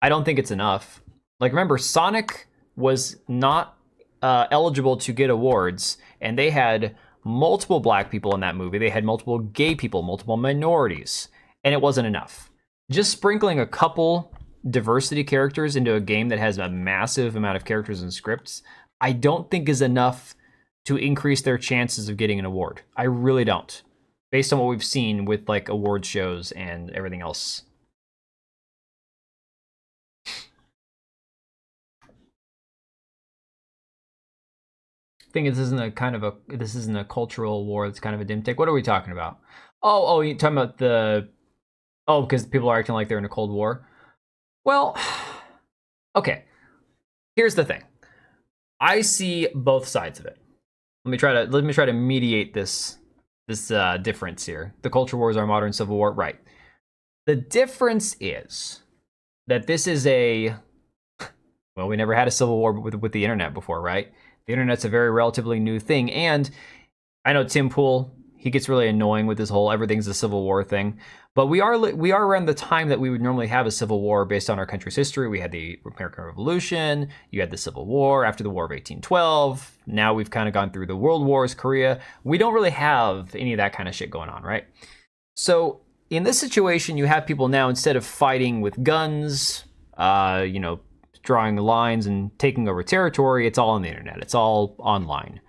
I don't think it's enough. Like, remember, Sonic was not eligible to get awards, and they had multiple black people in that movie. They had multiple gay people, multiple minorities, and it wasn't enough. Just sprinkling a couple diversity characters into a game that has a massive amount of characters and scripts, I don't think is enough to increase their chances of getting an award. I really don't, based on what we've seen with like award shows and everything else. I think this isn't a cultural war. It's kind of a dim take. What are we talking about? Oh, you're talking about because people are acting like they're in a Cold War. Well, okay. Here's the thing. I see both sides of it. Let me try to mediate this difference here. The culture wars are modern civil war, right? The difference is that this is we never had a civil war with the internet before, right? The internet's a very relatively new thing, and I know Tim Pool, he gets really annoying with this whole everything's a civil war thing. But we are around the time that we would normally have a civil war based on our country's history. We had the American Revolution, you had the Civil War after the War of 1812. Now we've kind of gone through the World Wars, Korea. We don't really have any of that kind of shit going on, right? So in this situation, you have people now, instead of fighting with guns, drawing lines and taking over territory, it's all on the internet. It's all online.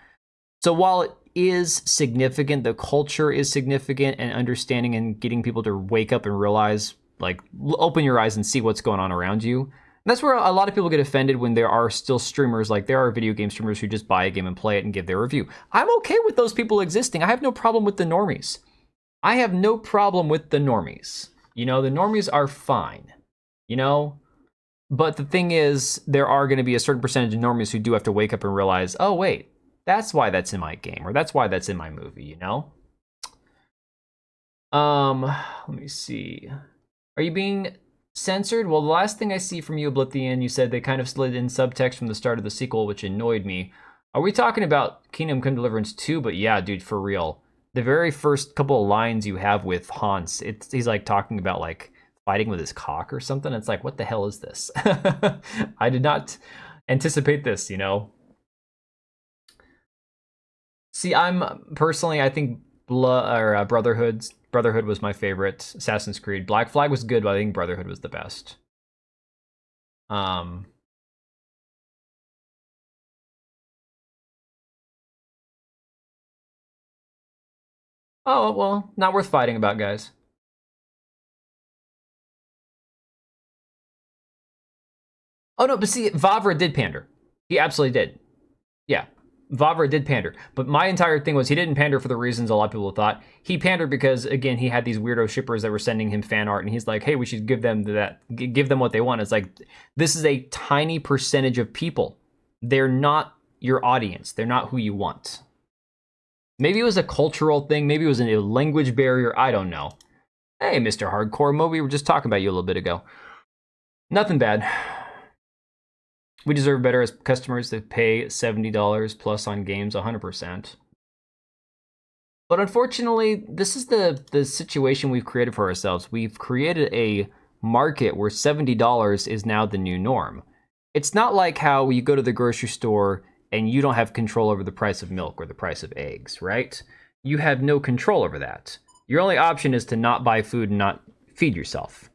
So while it is significant, the culture is significant, and understanding and getting people to wake up and realize, like, open your eyes and see what's going on around you. And that's where a lot of people get offended when there are still streamers, like there are video game streamers who just buy a game and play it and give their review. I'm okay with those people existing. I have no problem with the normies. The normies are fine, But the thing is, there are going to be a certain percentage of normies who do have to wake up and realize, oh, wait, that's why that's in my game, or that's why that's in my movie, Let me see. Are you being censored? Well, the last thing I see from you, Oblivion, you said they kind of slid in subtext from the start of the sequel, which annoyed me. Are we talking about Kingdom Come Deliverance 2? But yeah, dude, for real. The very first couple of lines you have with Hans, he's like talking about like fighting with his cock or something. It's like, what the hell is this? I did not anticipate this, See, I think Brotherhood was my favorite Assassin's Creed. Black Flag was good, but I think Brotherhood was the best. Oh, well, not worth fighting about, guys. Oh, no, but see, Vavra did pander. He absolutely did. Yeah, Vavra did pander. But my entire thing was he didn't pander for the reasons a lot of people thought. He pandered because, again, he had these weirdo shippers that were sending him fan art, and he's like, hey, we should give them what they want. It's like, this is a tiny percentage of people. They're not your audience. They're not who you want. Maybe it was a cultural thing. Maybe it was a language barrier. I don't know. Hey, Mr. Hardcore Mo, we were just talking about you a little bit ago. Nothing bad. We deserve better as customers to pay $70 plus on games 100%. But unfortunately, this is the situation we've created for ourselves. We've created a market where $70 is now the new norm. It's not like how you go to the grocery store and you don't have control over the price of milk or the price of eggs, right? You have no control over that. Your only option is to not buy food and not feed yourself.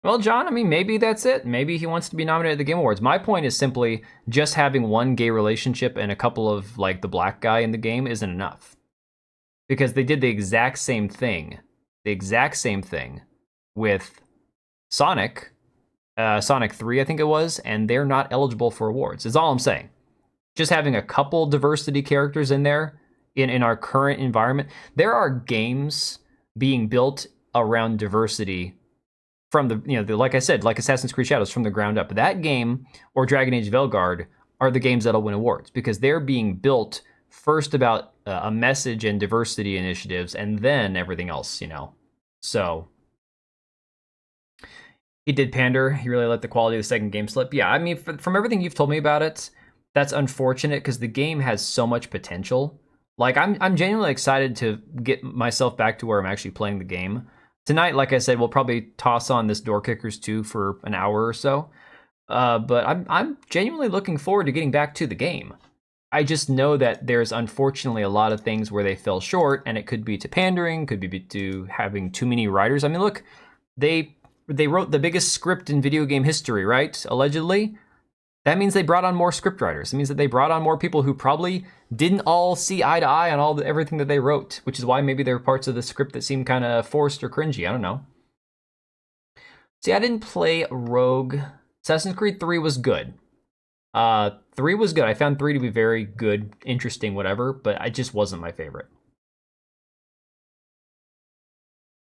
Well, John, I mean, maybe that's it. Maybe he wants to be nominated at the Game Awards. My point is simply just having one gay relationship and a couple of, like, the black guy in the game isn't enough. Because they did the exact same thing with Sonic 3, I think it was, and they're not eligible for awards, is all I'm saying. Just having a couple diversity characters in there, in our current environment, there are games being built around diversity from like I said, like Assassin's Creed Shadows, from the ground up. That game, or Dragon Age Velgard, are the games that'll win awards, because they're being built first about a message and diversity initiatives, and then everything else, So, he did pander. He really let the quality of the second game slip. Yeah, I mean, from everything you've told me about it, that's unfortunate, because the game has so much potential. Like, I'm genuinely excited to get myself back to where I'm actually playing the game. Tonight, like I said, we'll probably toss on this Door Kickers 2 for an hour or so. But I'm genuinely looking forward to getting back to the game. I just know that there's unfortunately a lot of things where they fell short, and it could be to pandering, could be to having too many writers. I mean, look, they wrote the biggest script in video game history, right? Allegedly. That means they brought on more script writers. It means that they brought on more people who probably didn't all see eye to eye on everything that they wrote, which is why maybe there were parts of the script that seem kind of forced or cringy. I don't know. See, I didn't play Rogue. Assassin's Creed 3 was good. 3 was good. I found 3 to be very good, interesting, whatever, but it just wasn't my favorite.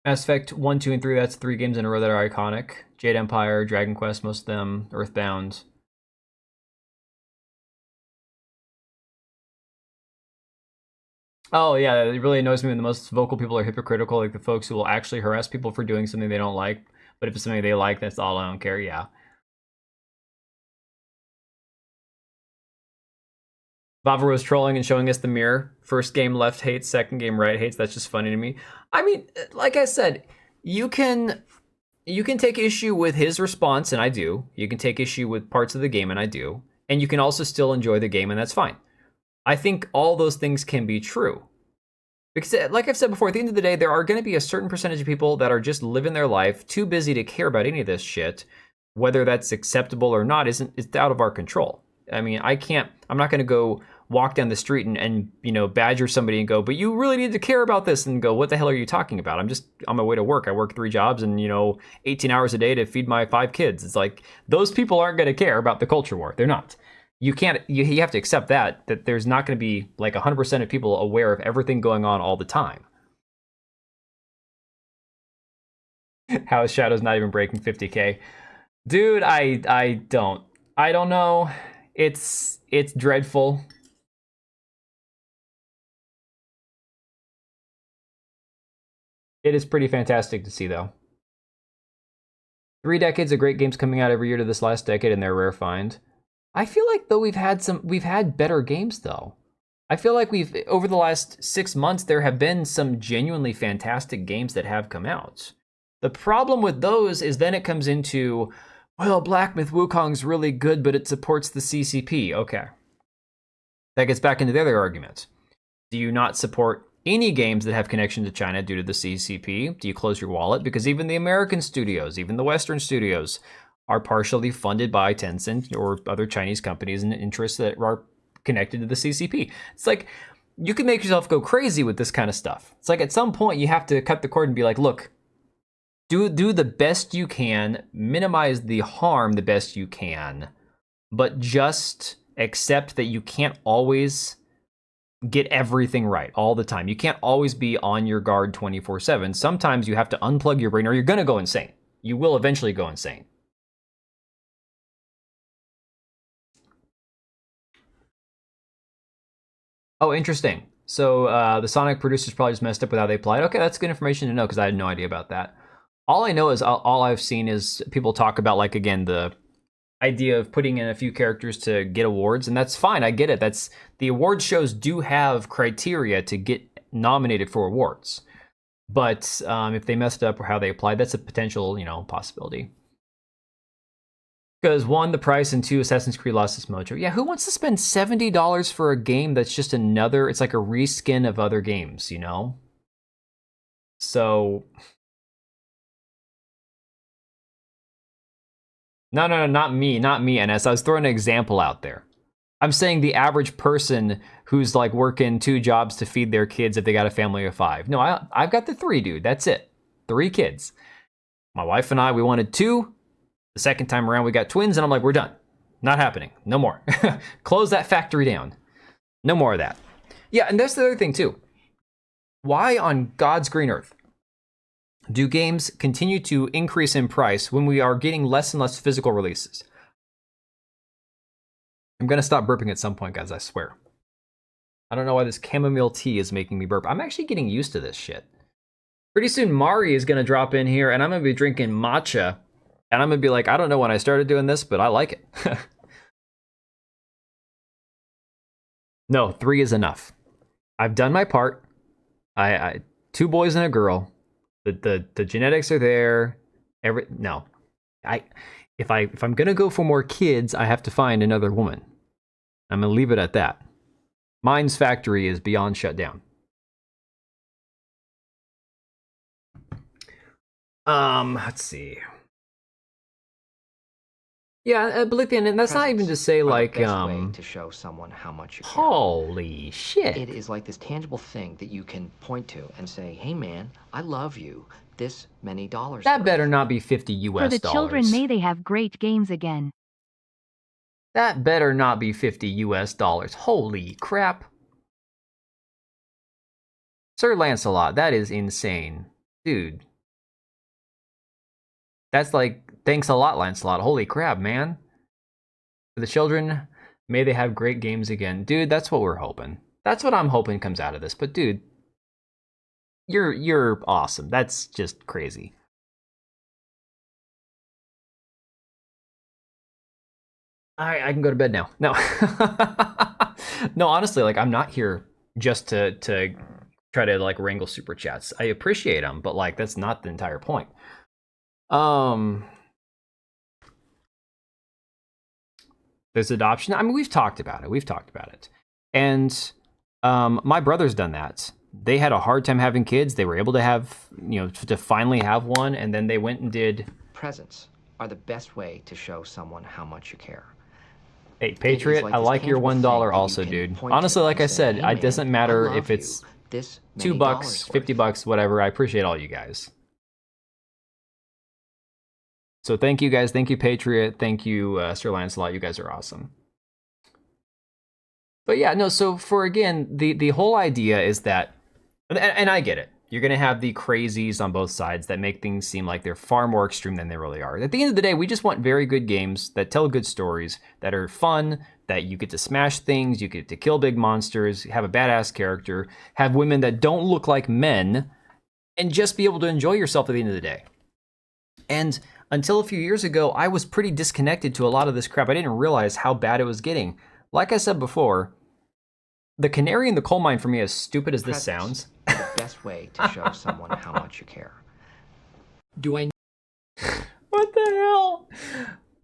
Mass Effect 1, 2, and 3, that's 3 games in a row that are iconic. Jade Empire, Dragon Quest, most of them, Earthbound. Oh yeah, it really annoys me when the most vocal people are hypocritical, like the folks who will actually harass people for doing something they don't like. But if it's something they like, that's all. I don't care. Yeah. Vavra was trolling and showing us the mirror. First game left hates, second game right hates. That's just funny to me. I mean, like I said, you can take issue with his response, and I do. You can take issue with parts of the game, and I do. And you can also still enjoy the game, and that's fine. I think all those things can be true. Because, like I've said before, at the end of the day, there are going to be a certain percentage of people that are just living their life, too busy to care about any of this shit. Whether that's acceptable or not it's out of our control. I mean, I'm not going to go walk down the street and badger somebody and go, but you really need to care about this, and go, what the hell are you talking about? I'm just on my way to work. I work 3 jobs and 18 hours a day to feed my 5 kids. It's like, those people aren't going to care about the culture war. They're not. You have to accept that there's not going to be like 100% of people aware of everything going on all the time. How is Shadows not even breaking 50K? Dude, I don't know. It's dreadful. It is pretty fantastic to see, though. 3 decades of great games coming out every year to this last decade, and they're a rare find. I feel like, though, we've had better games, though. I feel like over the last 6 months, there have been some genuinely fantastic games that have come out. The problem with those is then it comes into, well, Black Myth Wukong's really good, but it supports the CCP. Okay. That gets back into the other argument. Do you not support any games that have connection to China due to the CCP? Do you close your wallet? Because even the American studios, even the Western studios, are partially funded by Tencent or other Chinese companies and interests that are connected to the CCP. It's like, you can make yourself go crazy with this kind of stuff. It's like, at some point you have to cut the cord and be like, look, do the best you can, minimize the harm the best you can, but just accept that you can't always get everything right all the time. You can't always be on your guard 24/7. Sometimes you have to unplug your brain or you're going to go insane. You will eventually go insane. Oh, interesting. So the Sonic producers probably just messed up with how they applied. Okay, that's good information to know, because I had no idea about that. All I know is all I've seen is people talk about, like, again, the idea of putting in a few characters to get awards, and that's fine. I get it. The award shows do have criteria to get nominated for awards, but if they messed up or how they applied, that's a potential possibility. Because 1, the price, and 2, Assassin's Creed lost its mojo. Yeah, who wants to spend $70 for a game that's just it's like a reskin of other games, So... No, not me, NS. I was throwing an example out there. I'm saying the average person who's like working 2 jobs to feed their kids if they got a family of 5. No, I've got the 3, dude. That's it. 3 kids. My wife and I, we wanted 2. The second time around, we got twins, and I'm like, we're done. Not happening. No more. Close that factory down. No more of that. Yeah, and that's the other thing, too. Why on God's green earth do games continue to increase in price when we are getting less and less physical releases? I'm going to stop burping at some point, guys, I swear. I don't know why this chamomile tea is making me burp. I'm actually getting used to this shit. Pretty soon, Mari is going to drop in here, and I'm going to be drinking matcha. And I'm going to be like, I don't know when I started doing this, but I like it. No, 3 is enough. I've done my part. I 2 boys and a girl. The genetics are there. No. If I'm going to go for more kids, I have to find another woman. I'm going to leave it at that. Mine's factory is beyond shut down. Let's see. Yeah, but and that's not even to say like way to show someone how much you care. Holy shit. It is like this tangible thing that you can point to and say, "Hey man, I love you. This many dollars." That better not be 50 US dollars. For the children, may they have great games again. That better not be 50 US dollars. Holy crap. Sir Lancelot, that is insane. Dude. That's like, thanks a lot, Lancelot. Holy crap, man. For the children, may they have great games again. Dude, that's what we're hoping. That's what I'm hoping comes out of this. But dude, you're awesome. That's just crazy. I can go to bed now. No. No, honestly, like I'm not here just to try to like wrangle super chats. I appreciate them, but like that's not the entire point. There's adoption. I mean, we've talked about it. And my brother's done that. They had a hard time having kids. They were able to have, to finally have one, and then they went and did. Presents are the best way to show someone how much you care. Hey, Patriot, I like your $1 also, dude. Honestly, like I said, it doesn't matter if it's $2, $50, whatever. I appreciate all you guys. So thank you guys. Thank you, Patriot. Thank you, Sir Lancelot. You guys are awesome. But yeah, no, so for, again, the whole idea is that, and I get it, you're going to have the crazies on both sides that make things seem like they're far more extreme than they really are. At the end of the day, we just want very good games that tell good stories, that are fun, that you get to smash things, you get to kill big monsters, have a badass character, have women that don't look like men, and just be able to enjoy yourself at the end of the day. And until a few years ago, I was pretty disconnected to a lot of this crap. I didn't realize how bad it was getting. Like I said before, the canary in the coal mine for me, as stupid as this sounds. The best way to show someone how much you care. Do I? What the hell?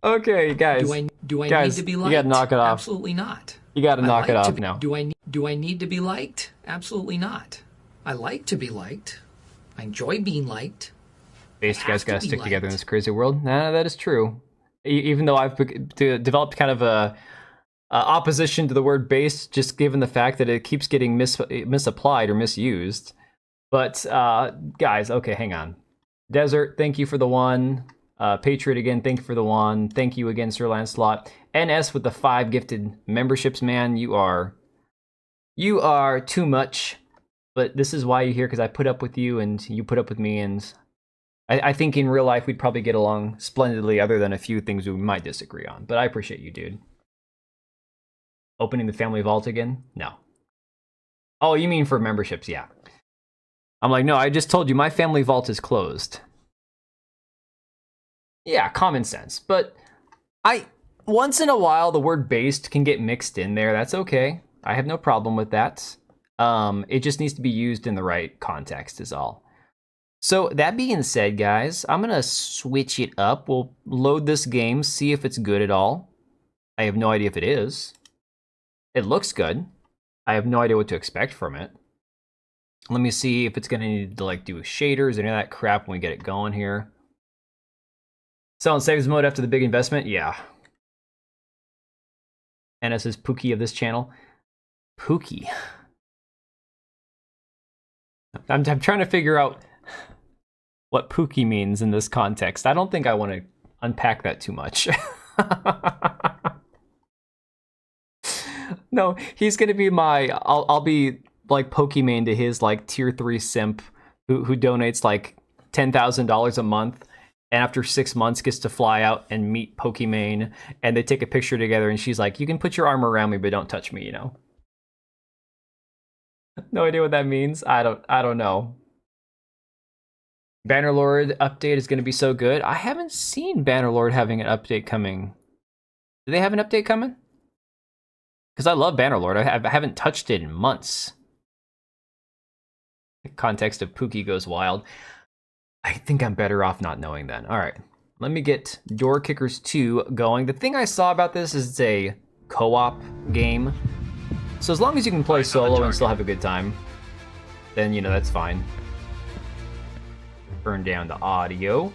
Okay, guys. Do I guys, need to be liked? You gotta knock it off. Absolutely not. You gotta knock it off now. Do I need to be liked? Absolutely not. I like to be liked. I enjoy being liked. Based guys gotta stick together in this crazy world. Nah, that is true. Even though I've developed kind of a opposition to the word based, just given the fact that it keeps getting misapplied or misused. But guys, okay, hang on. Desert, thank you for the one. Patriot again, thank you for the one. Thank you again, Sir Lancelot. NS with the 5 gifted memberships, man. You are too much. But this is why you're here, because I put up with you and you put up with me, and I think in real life we'd probably get along splendidly, other than a few things we might disagree on. But I appreciate you, dude. Opening the family vault again? No. Oh, you mean for memberships? Yeah. I'm like, no, I just told you my family vault is closed. Yeah, common sense. But once in a while, the word based can get mixed in there. That's okay. I have no problem with that. It just needs to be used in the right context is all. So that being said, guys, I'm going to switch it up. We'll load this game, see if it's good at all. I have no idea if it is. It looks good. I have no idea what to expect from it. Let me see if it's going to need to like do shaders and all that crap when we get it going here. Sell in saves mode after the big investment? Yeah. NS is Pookie of this channel. Pookie. I'm trying to figure out what Pookie means in this context. I don't think I want to unpack that too much. No, he's gonna be my. I'll be like Pokimane to his like tier 3 simp who donates like $10,000 a month, and after 6 months gets to fly out and meet Pokimane, and they take a picture together, and she's like, "You can put your arm around me, but don't touch me," No idea what that means. I don't know. Bannerlord update is gonna be so good. I haven't seen Bannerlord having an update coming. Do they have an update coming? Because I love Bannerlord. I haven't touched it in months. The context of Pookie Goes Wild. I think I'm better off not knowing then. All right. Let me get Door Kickers 2 going. The thing I saw about this is it's a co-op game. So as long as you can play solo and still have a good time, then, that's fine. Turn down the audio.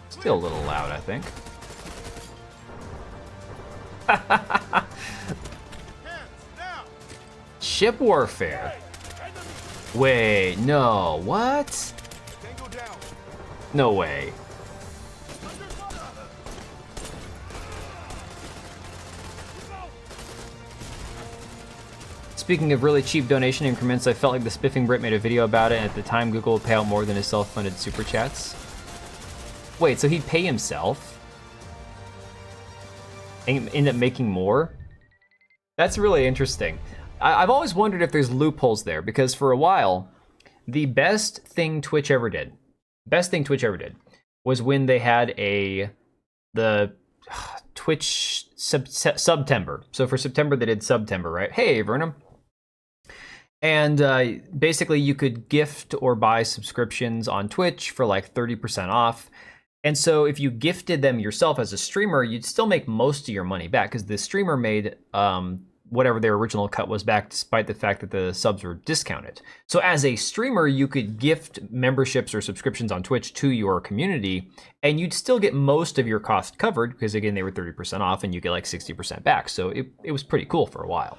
Still a little loud, I think. Ship warfare. Wait, no, what? No way. Speaking of really cheap donation increments, I felt like the Spiffing Brit made a video about it, and at the time Google would pay out more than his self-funded super chats. Wait, so he'd pay himself? And end up making more? That's really interesting. I've always wondered if there's loopholes there, because for a while, the best thing Twitch ever did was when they had the Twitch September. So for September, they did September, right? Hey, Vernum. And basically, you could gift or buy subscriptions on Twitch for like 30% off. And so if you gifted them yourself as a streamer, you'd still make most of your money back because the streamer made whatever their original cut was back, despite the fact that the subs were discounted. So as a streamer, you could gift memberships or subscriptions on Twitch to your community, and you'd still get most of your cost covered because, again, they were 30% off and you get like 60% back. So it was pretty cool for a while.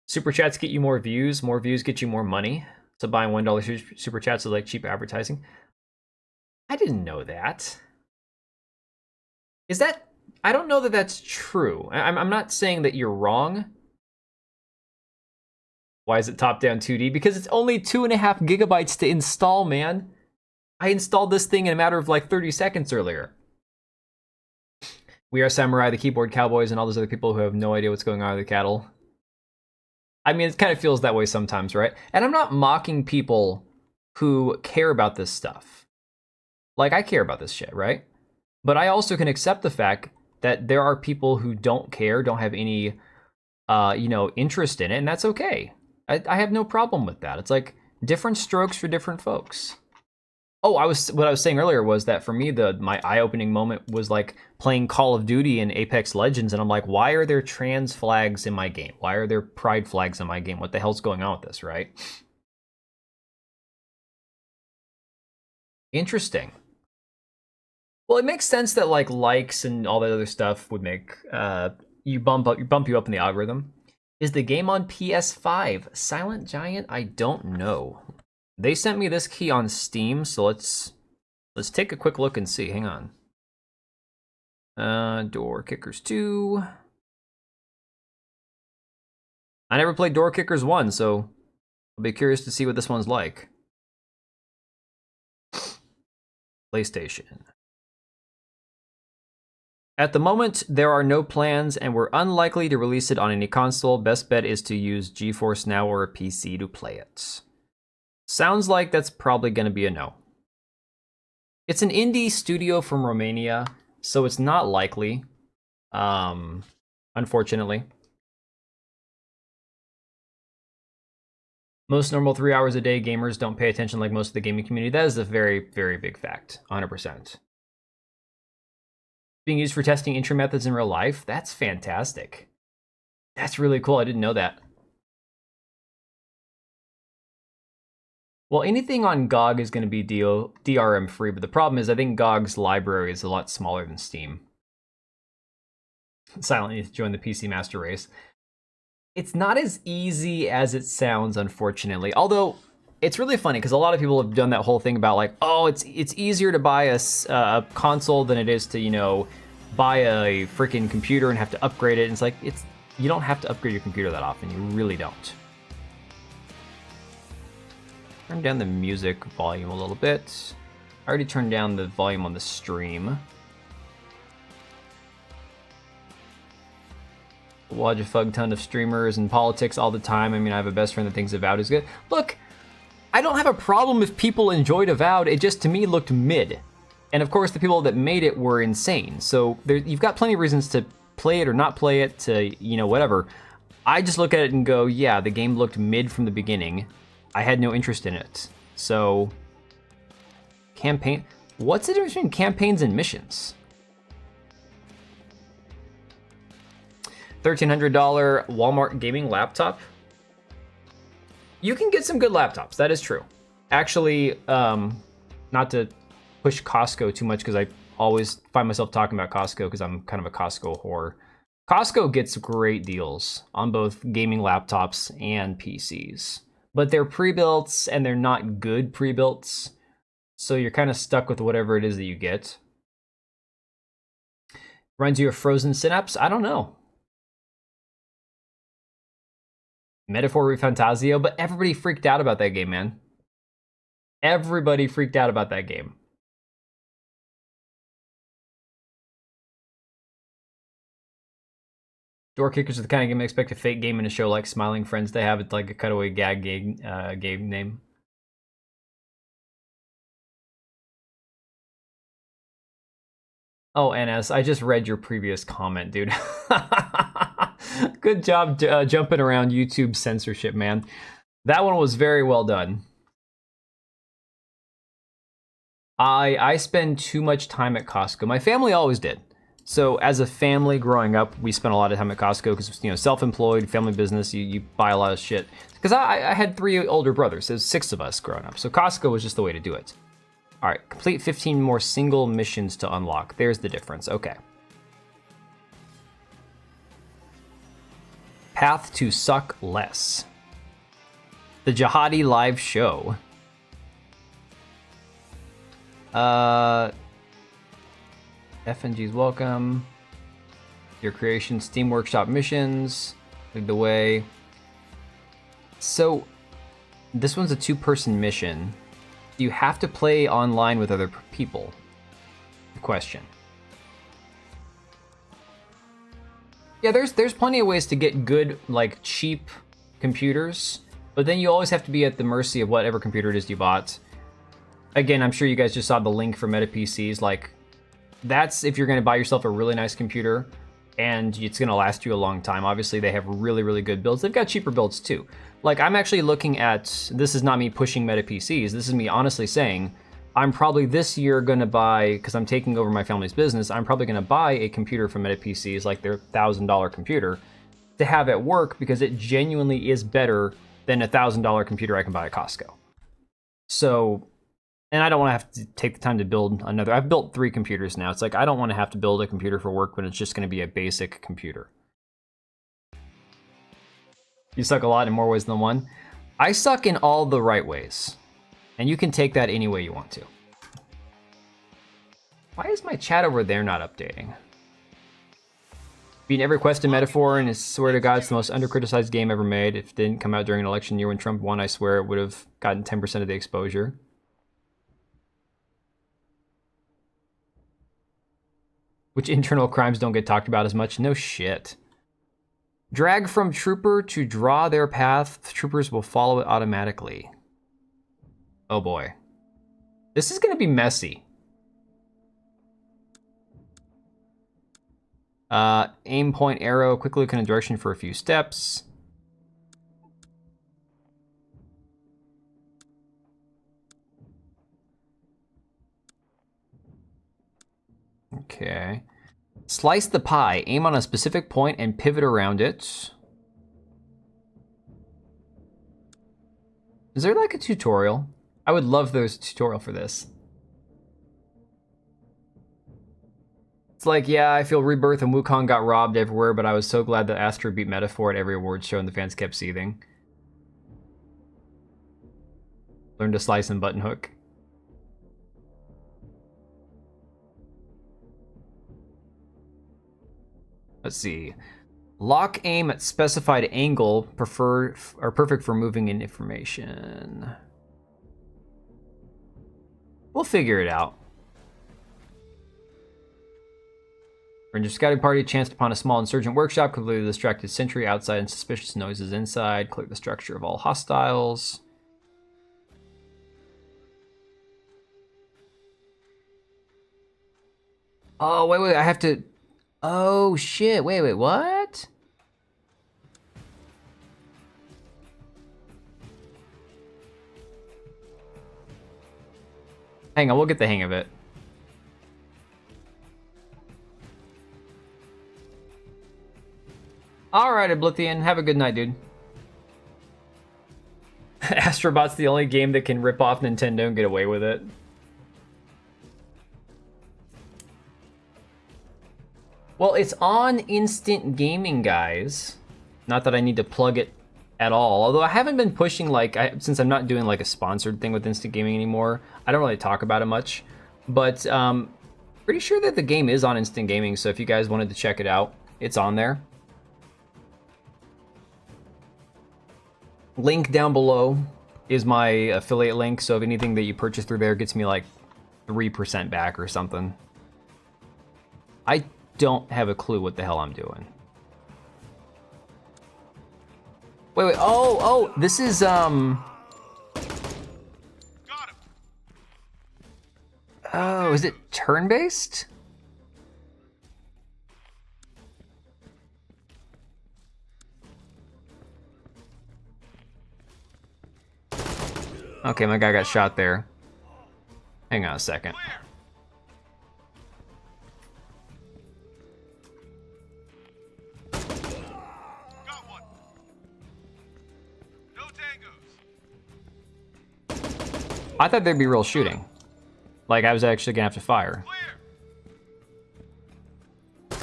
Super chats get you more views get you more money. So buying $1 super chats is like cheap advertising. I didn't know that. Is that... I don't know that that's true. I'm not saying that you're wrong. Why is it top-down 2D? Because it's only 2.5 gigabytes to install, man. I installed this thing in a matter of like 30 seconds earlier. We Are Samurai, the Keyboard Cowboys, and all those other people who have no idea what's going on with the cattle. I mean, it kind of feels that way sometimes, right? And I'm not mocking people who care about this stuff. Like, I care about this shit, right? But I also can accept the fact that there are people who don't care, don't have any, interest in it, and that's okay. I have no problem with that. It's like different strokes for different folks. Oh, what I was saying earlier was that for me, my eye-opening moment was like playing Call of Duty and Apex Legends, and I'm like, why are there trans flags in my game? Why are there pride flags in my game? What the hell's going on with this, right? Interesting. Well, it makes sense that like likes and all that other stuff would make you bump you up in the algorithm. Is the game on PS5? Silent Giant? I don't know. They sent me this key on Steam, so let's take a quick look and see. Hang on. Door Kickers 2. I never played Door Kickers 1, so I'll be curious to see what this one's like. PlayStation. At the moment, there are no plans, and we're unlikely to release it on any console. Best bet is to use GeForce Now or a PC to play it. Sounds like that's probably going to be a no. It's an indie studio from Romania, so it's not likely, unfortunately. Most normal 3 hours a day gamers don't pay attention like most of the gaming community. That is a very, very big fact, 100%. Being used for testing entry methods in real life? That's fantastic. That's really cool. I didn't know that. Well, anything on GOG is going to be DRM free, but the problem is I think GOG's library is a lot smaller than Steam. Silent needs to join the PC Master Race. It's not as easy as it sounds, unfortunately. Although, it's really funny because a lot of people have done that whole thing about like, oh, it's easier to buy a console than it is to, buy a freaking computer and have to upgrade it. And it's like, you don't have to upgrade your computer that often. You really don't. Turn down the music volume a little bit. I already turned down the volume on the stream. Watch a fug ton of streamers and politics all the time. I mean, I have a best friend that thinks Avowed is good. Look, I don't have a problem if people enjoyed Avowed. It just, to me, looked mid. And of course, the people that made it were insane. So you've got plenty of reasons to play it or not play it, to, whatever. I just look at it and go, yeah, the game looked mid from the beginning. I had no interest in it. So, campaign. What's the difference between campaigns and missions? $1,300 Walmart gaming laptop. You can get some good laptops. That is true. Actually, not to push Costco too much because I always find myself talking about Costco because I'm kind of a Costco whore. Costco gets great deals on both gaming laptops and PCs, but they're pre-built and they're not good pre-built, so you're kind of stuck with whatever it is that you get. Reminds you of Frozen Synapse? I don't know. Metaphor Refantasio, but everybody freaked out about that game, man. Everybody freaked out about that game. Door Kickers are the kind of game I expect a fake game in a show like Smiling Friends to have. It's like a cutaway gag game name. Oh, NS, I just read your previous comment, dude. Good job jumping around YouTube censorship, man. That one was very well done. I spend too much time at Costco. My family always did. So as a family growing up, we spent a lot of time at Costco because, you know, self-employed, family business, you buy a lot of shit. Because I had 3 older brothers. There's 6 of us growing up. So Costco was just the way to do it. All right, complete 15 more single missions to unlock. There's the difference. Okay. Path to suck less. The Jihadi live show. FNG's welcome. Your creation, Steam Workshop missions. Lead the way. So, this one's a 2-person mission. Do you have to play online with other people? The question. Yeah, there's plenty of ways to get good, like, cheap computers, but then you always have to be at the mercy of whatever computer it is you bought. Again, I'm sure you guys just saw the link for Meta PCs. Like, that's if you're going to buy yourself a really nice computer and it's going to last you a long time. Obviously, they have really, really good builds. They've got cheaper builds too. Like, I'm actually looking at, this is not me pushing Meta PCs. This is me honestly saying, I'm probably this year going to buy, because I'm taking over my family's business, I'm probably going to buy a computer from Meta PCs, like their $1,000 computer, to have at work because it genuinely is better than a $1,000 computer I can buy at Costco. So, and I don't want to have to take the time to build another. I've built 3 computers now. It's like, I don't want to have to build a computer for work when it's just going to be a basic computer. You suck a lot in more ways than one. I suck in all the right ways. And you can take that any way you want to. Why is my chat over there not updating? Beating every quest in Metaphor, and I swear to God, it's the most undercriticized game ever made. If it didn't come out during an election year when Trump won, I swear it would have gotten 10% of the exposure. Which internal crimes don't get talked about as much? No shit. Drag from trooper to draw their path. Troopers will follow it automatically. Oh boy. This is going to be messy. Aim, point, arrow. Quickly look in a direction for a few steps. Okay. Slice the pie. Aim on a specific point and pivot around it. Is there like a tutorial? I would love there's a tutorial for this. It's like, yeah, I feel Rebirth and Wukong got robbed everywhere, but I was so glad that Astro beat Metaphor at every awards show and the fans kept seething. Learn to slice and button hook. Let's see. Lock aim at specified angle, perfect for moving in information. We'll figure it out. Ranger scouting party chanced upon a small insurgent workshop, completely distracted sentry outside and suspicious noises inside. Clear the structure of all hostiles. Oh, wait, I have to... Oh, shit, wait, what? Hang on, we'll get the hang of it. Alright, Oblivion, have a good night, dude. Astrobot's the only game that can rip off Nintendo and get away with it. Well, it's on Instant Gaming, guys. Not that I need to plug it at all. Although I haven't been pushing, like, since I'm not doing like a sponsored thing with Instant Gaming anymore, I don't really talk about it much. But pretty sure that the game is on Instant Gaming, so if you guys wanted to check it out, it's on there. Link down below is my affiliate link, so if anything that you purchase through there gets me like 3% back or something. I don't have a clue what the hell I'm doing. Wait, oh, this is, Got him. oh, is it turn-based? Okay, my guy got shot there. Hang on a second. Clear. Got one. No tangos. I thought there'd be real shooting. Like, I was actually gonna have to fire. Clear.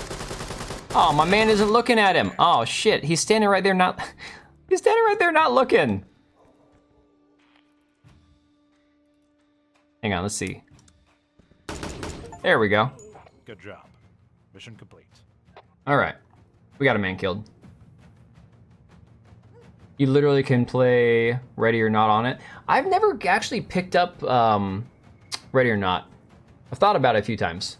Oh, my man isn't looking at him. Oh, shit, he's standing right there not... He's standing right there not looking. Hang on, let's see. There we go. Good job. Mission complete. All right, we got a man killed. You literally can play Ready or Not on it. I've never actually picked up Ready or Not. I've thought about it a few times.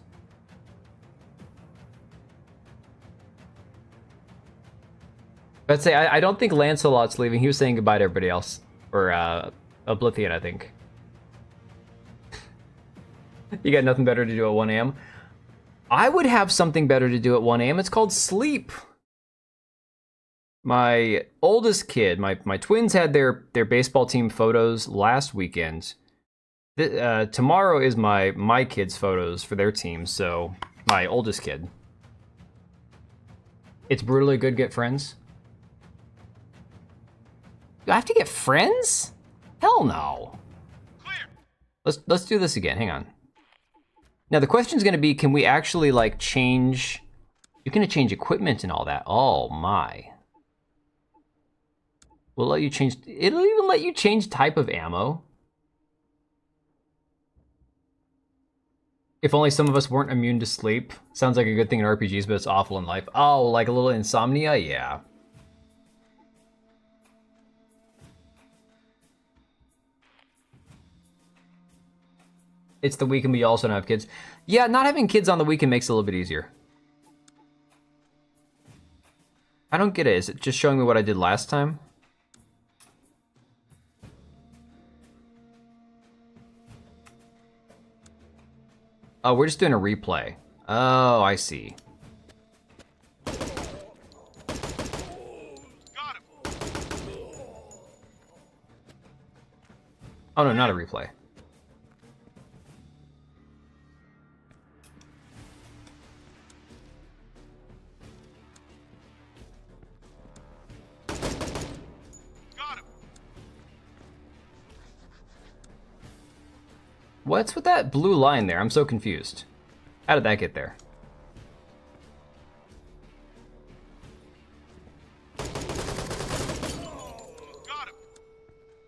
But say I don't think Lancelot's leaving. He was saying goodbye to everybody else, or Oblivion, I think. You got nothing better to do at 1 a.m. I would have something better to do at 1 a.m. It's called sleep. My oldest kid, my twins had their baseball team photos last weekend. Tomorrow is my kids' photos for their team, so my oldest kid. It's brutally good, get friends. Do I have to get friends? Hell no. Clear. Let's do this again, hang on. Now the question's gonna be, can we actually like change, you're gonna change equipment and all that. Oh my. We'll let you change, it'll even let you change type of ammo. If only some of us weren't immune to sleep. Sounds like a good thing in RPGs, but it's awful in life. Oh, like a little insomnia? Yeah. It's the weekend, but you also don't have kids. Yeah, not having kids on the weekend makes it a little bit easier. I don't get it. Is it just showing me what I did last time? Oh, we're just doing a replay. Oh, I see. Got him. Oh no, not a replay. Got him. What's with that blue line there? I'm so confused. How did that get there? Got him.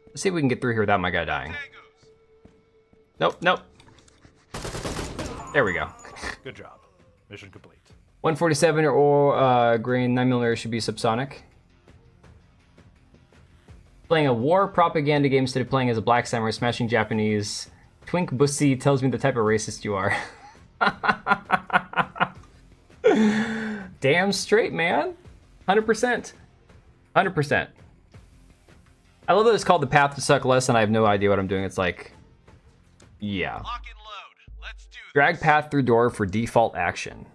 Let's see if we can get through here without my guy dying. Tangos. Nope, nope. There we go. Good job. Mission complete. 147 or grain 9mm should be subsonic. Playing a war propaganda game instead of playing as a black samurai smashing Japanese. Twink Bussy tells me the type of racist you are. Damn straight, man. 100%. 100%. I love that it's called The Path to Suck Less and I have no idea what I'm doing. It's like, yeah. Lock and load. Let's do this. Drag path through door for default action.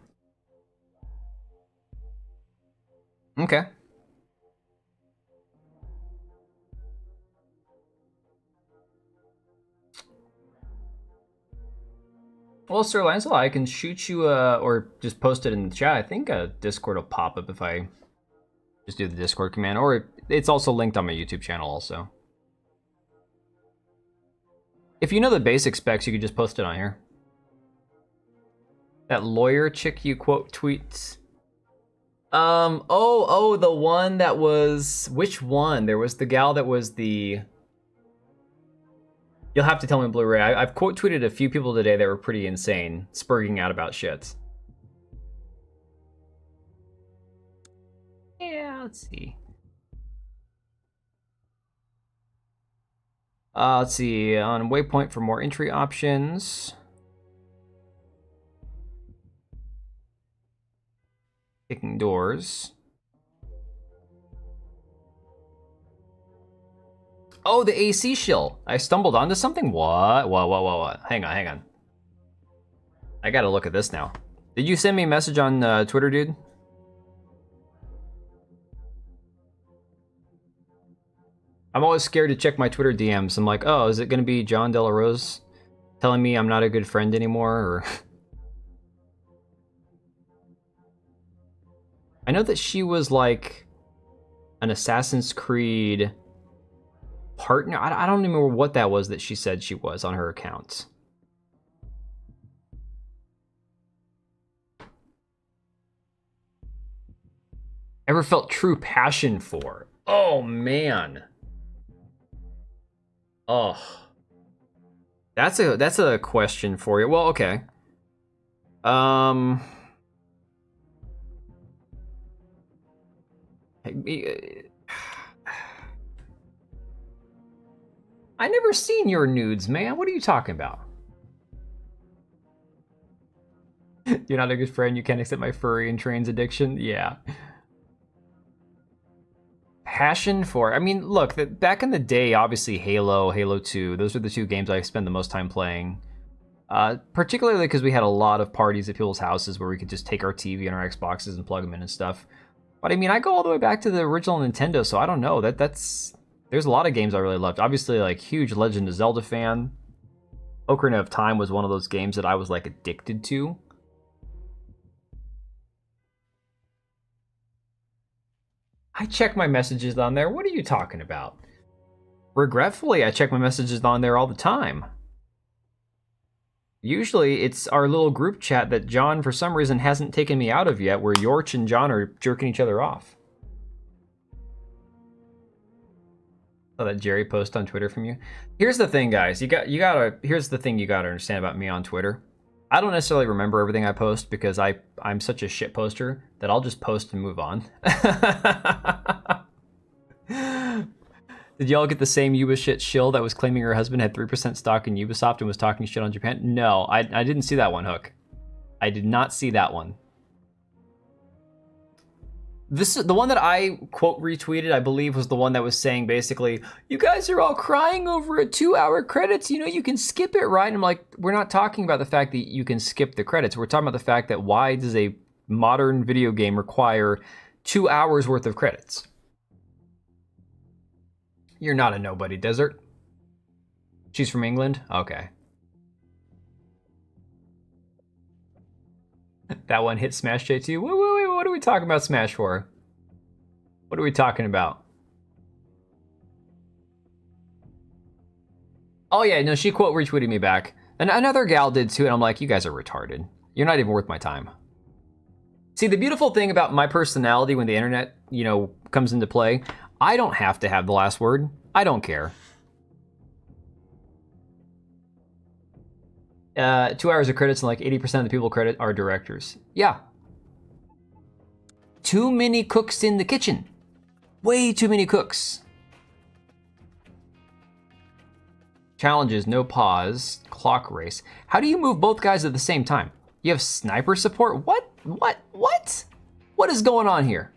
Okay. Well, Sir Lancelot, I can shoot you, or just post it in the chat. I think Discord will pop up if I just do the Discord command, or it's also linked on my YouTube channel also. If you know the basic specs, you could just post it on here. That lawyer chick you quote tweets. Oh, the one that was, which one? There was the gal that was the, you'll have to tell me, Blu-ray. I've quote tweeted a few people today that were pretty insane, spurging out about shit. Yeah, let's see. Let's see, on Waypoint for more entry options. Kicking doors. Oh, the AC shill. I stumbled onto something? What? What? Hang on. I gotta look at this now. Did you send me a message on Twitter, dude? I'm always scared to check my Twitter DMs. I'm like, oh, is it gonna be John De La Rose telling me I'm not a good friend anymore, or... I know that she was like an Assassin's Creed partner. I don't even remember what that was that she said she was on her account. Ever felt true passion for? Oh man. Oh. That's a question for you. Well, okay. I never seen your nudes, man. What are you talking about? You're not a good friend. You can't accept my furry and trains addiction. Yeah. Passion for... I mean, look, back in the day, obviously Halo, Halo 2, those are the two games I spend the most time playing. Particularly because we had a lot of parties at people's houses where we could just take our TV and our Xboxes and plug them in and stuff. But I mean, I go all the way back to the original Nintendo, so I don't know. There's a lot of games I really loved. Obviously, like, huge Legend of Zelda fan. Ocarina of Time was one of those games that I was, like, addicted to. I check my messages on there. What are you talking about? Regretfully, I check my messages on there all the time. Usually, it's our little group chat that John, for some reason, hasn't taken me out of yet, where Yorch and John are jerking each other off. Saw that Jerry post on Twitter from you. Here's the thing, guys. Here's the thing you gotta understand about me on Twitter. I don't necessarily remember everything I post because I'm such a shit poster that I'll just post and move on. Did y'all get the same Ubisoft shill that was claiming her husband had 3% stock in Ubisoft and was talking shit on Japan? No, I didn't see that one, Hook. I did not see that one. The one that I quote retweeted, I believe, was the one that was saying basically, you guys are all crying over a 2-hour credits, you know, you can skip it, right? And I'm like, we're not talking about the fact that you can skip the credits. We're talking about the fact that why does a modern video game require 2 hours worth of credits? You're not a nobody, Desert. She's from England? Okay. That one hit Smash JT. Wait, what are we talking about Smash for? What are we talking about? Oh yeah, no, she quote retweeted me back. And another gal did too, and I'm like, you guys are retarded. You're not even worth my time. See, the beautiful thing about my personality when the internet, you know, comes into play, I don't have to have the last word. I don't care. 2 hours of credits and like 80% of the people credit are directors. Yeah. Too many cooks in the kitchen. Way too many cooks. Challenges, no pause, clock race. How do you move both guys at the same time? You have sniper support? What? What is going on here?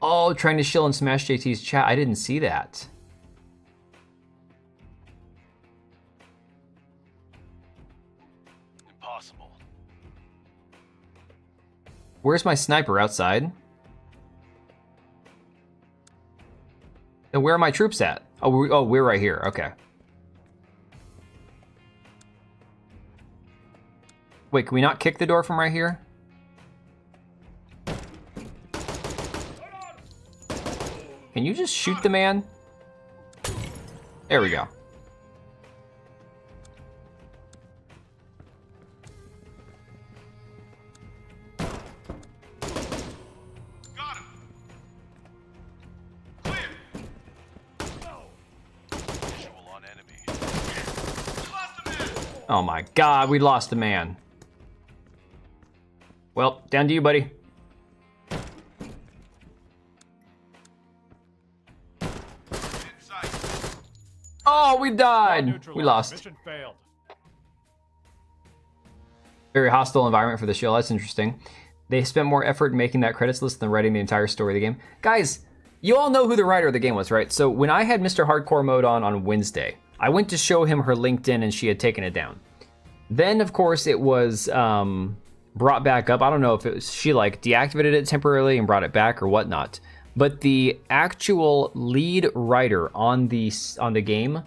Oh, trying to shill and smash JT's chat. I didn't see that. Impossible. Where's my sniper? Outside? And where are my troops at? Oh, we're right here. Okay. Wait, can we not kick the door from right here? Can you just shoot the man? There we go. Got him. Clear. Visual on enemy. Lost a man. Oh my god, we lost the man. Well, down to you, buddy. Oh, we died. We lost. Mission failed. Very hostile environment for the show. That's interesting. They spent more effort in making that credits list than writing the entire story of the game. Guys, you all know who the writer of the game was, right? So when I had Mr. Hardcore mode on Wednesday, I went to show him her LinkedIn and she had taken it down. Then, of course, it was brought back up. I don't know if it was she like deactivated it temporarily and brought it back or whatnot. But the actual lead writer on the game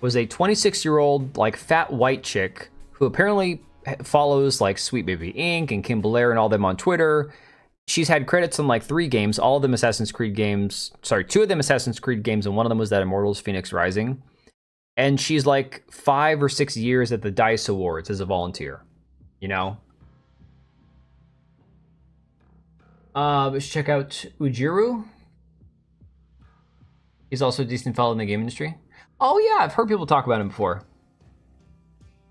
was a 26-year-old like fat white chick who apparently follows like Sweet Baby Inc. and Kim Blair and all them on Twitter. She's had credits on like 3 games, all of them Assassin's Creed games. Sorry, 2 of them Assassin's Creed games, and one of them was that Immortals Phoenix Rising. And she's like 5 or 6 years at the DICE Awards as a volunteer, you know? Let's check out Ujiro. He's also a decent fellow in the game industry. Oh yeah, I've heard people talk about him before.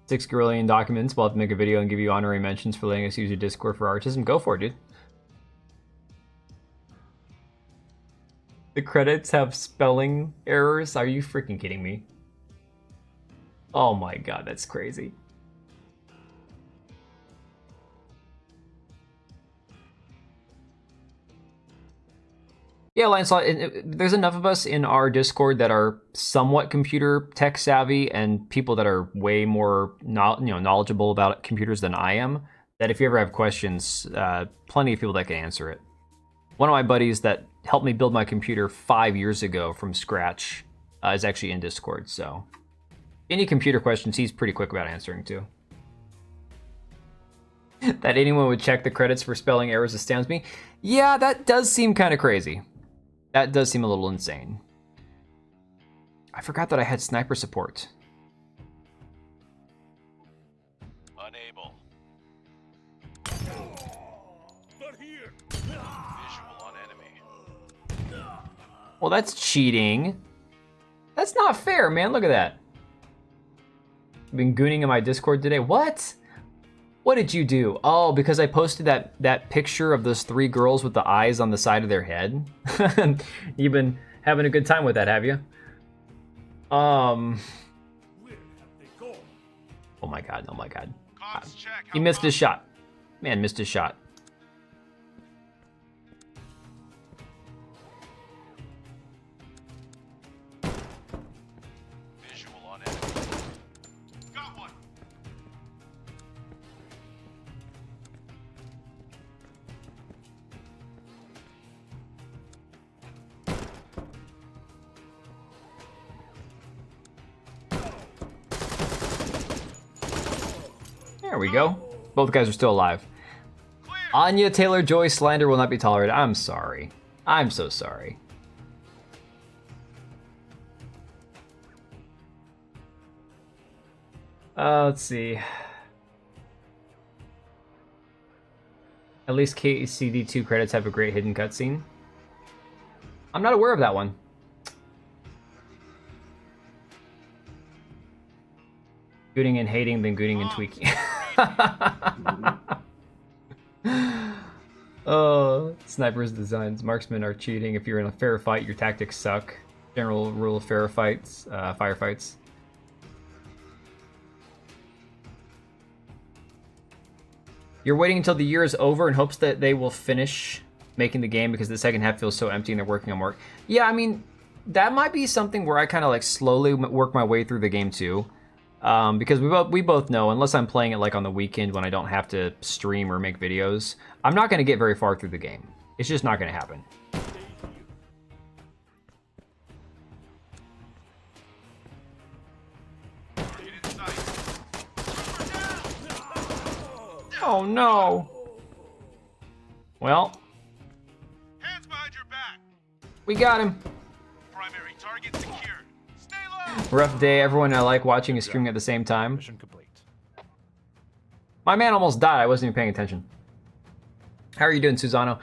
6 Gorillion documents. We'll have to make a video and give you honorary mentions for letting us use your Discord for autism. Go for it, dude. The credits have spelling errors. Are you freaking kidding me? Oh my god, that's crazy. Yeah, Lancelot, there's enough of us in our Discord that are somewhat computer tech savvy and people that are way more knowledgeable about computers than I am, that if you ever have questions, plenty of people that can answer it. One of my buddies that helped me build my computer 5 years ago from scratch is actually in Discord, so any computer questions, he's pretty quick about answering too. That anyone would check the credits for spelling errors astounds me. Yeah, that does seem kind of crazy. That does seem a little insane. I forgot that I had sniper support. Unable. But here. Visual on enemy. Well, that's cheating. That's not fair, man. Look at that. I've been gooning in my Discord today. What? What did you do? Oh, because I posted that picture of those 3 girls with the eyes on the side of their head. You've been having a good time with that, have you? Oh my god, oh my god. He missed his shot. Man, missed his shot. Visual on enemy. Got one. There we go. Both guys are still alive. Anya Taylor-Joy slander will not be tolerated. I'm sorry. I'm so sorry. Let's see. At least KCD2 credits have a great hidden cutscene. I'm not aware of that one. Gooting and hating, then gooting and tweaking. Oh, snipers designs. Marksmen are cheating. If you're in a fair fight, your tactics suck. General rule of fair fights, firefights. You're waiting until the year is over in hopes that they will finish making the game because the second half feels so empty and they're working on more. Yeah, I mean, that might be something where I kind of like slowly work my way through the game too. Because we both know, unless I'm playing it like on the weekend when I don't have to stream or make videos, I'm not going to get very far through the game. It's just not going to happen. Oh no! Well, We got him. Primary target secured. Stay low. Rough day. Everyone I like watching is streaming at the same time. Mission complete. My man almost died. I wasn't even paying attention. How are you doing, Susano?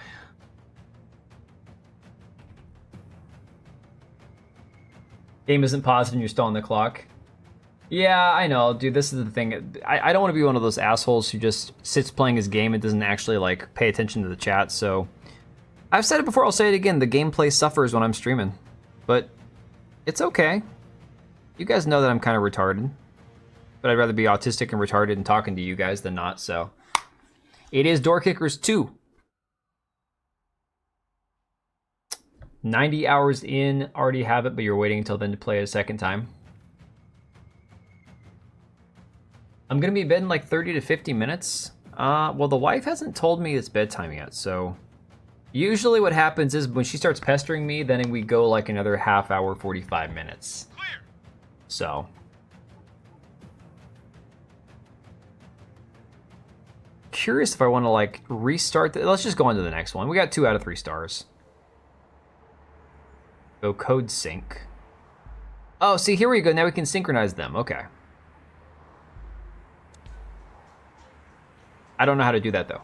Game isn't paused and you're still on the clock. Yeah, I know, dude. This is the thing. I don't want to be one of those assholes who just sits playing his game and doesn't actually like pay attention to the chat. So I've said it before. I'll say it again. The gameplay suffers when I'm streaming, but it's okay. You guys know that I'm kind of retarded, but I'd rather be autistic and retarded and talking to you guys than not. So it is Door Kickers 2. 90 hours in, already have it, but you're waiting until then to play it a second time. I'm gonna be in bed in like 30 to 50 minutes. Well, the wife hasn't told me it's bedtime yet, so usually what happens is when she starts pestering me, then we go like another half hour, 45 minutes. Clear. So. Curious if I want to like restart. Let's just go on to the next one. We got 2 out of 3 stars. Go code sync. Oh, see, here we go. Now we can synchronize them. Okay. I don't know how to do that, though.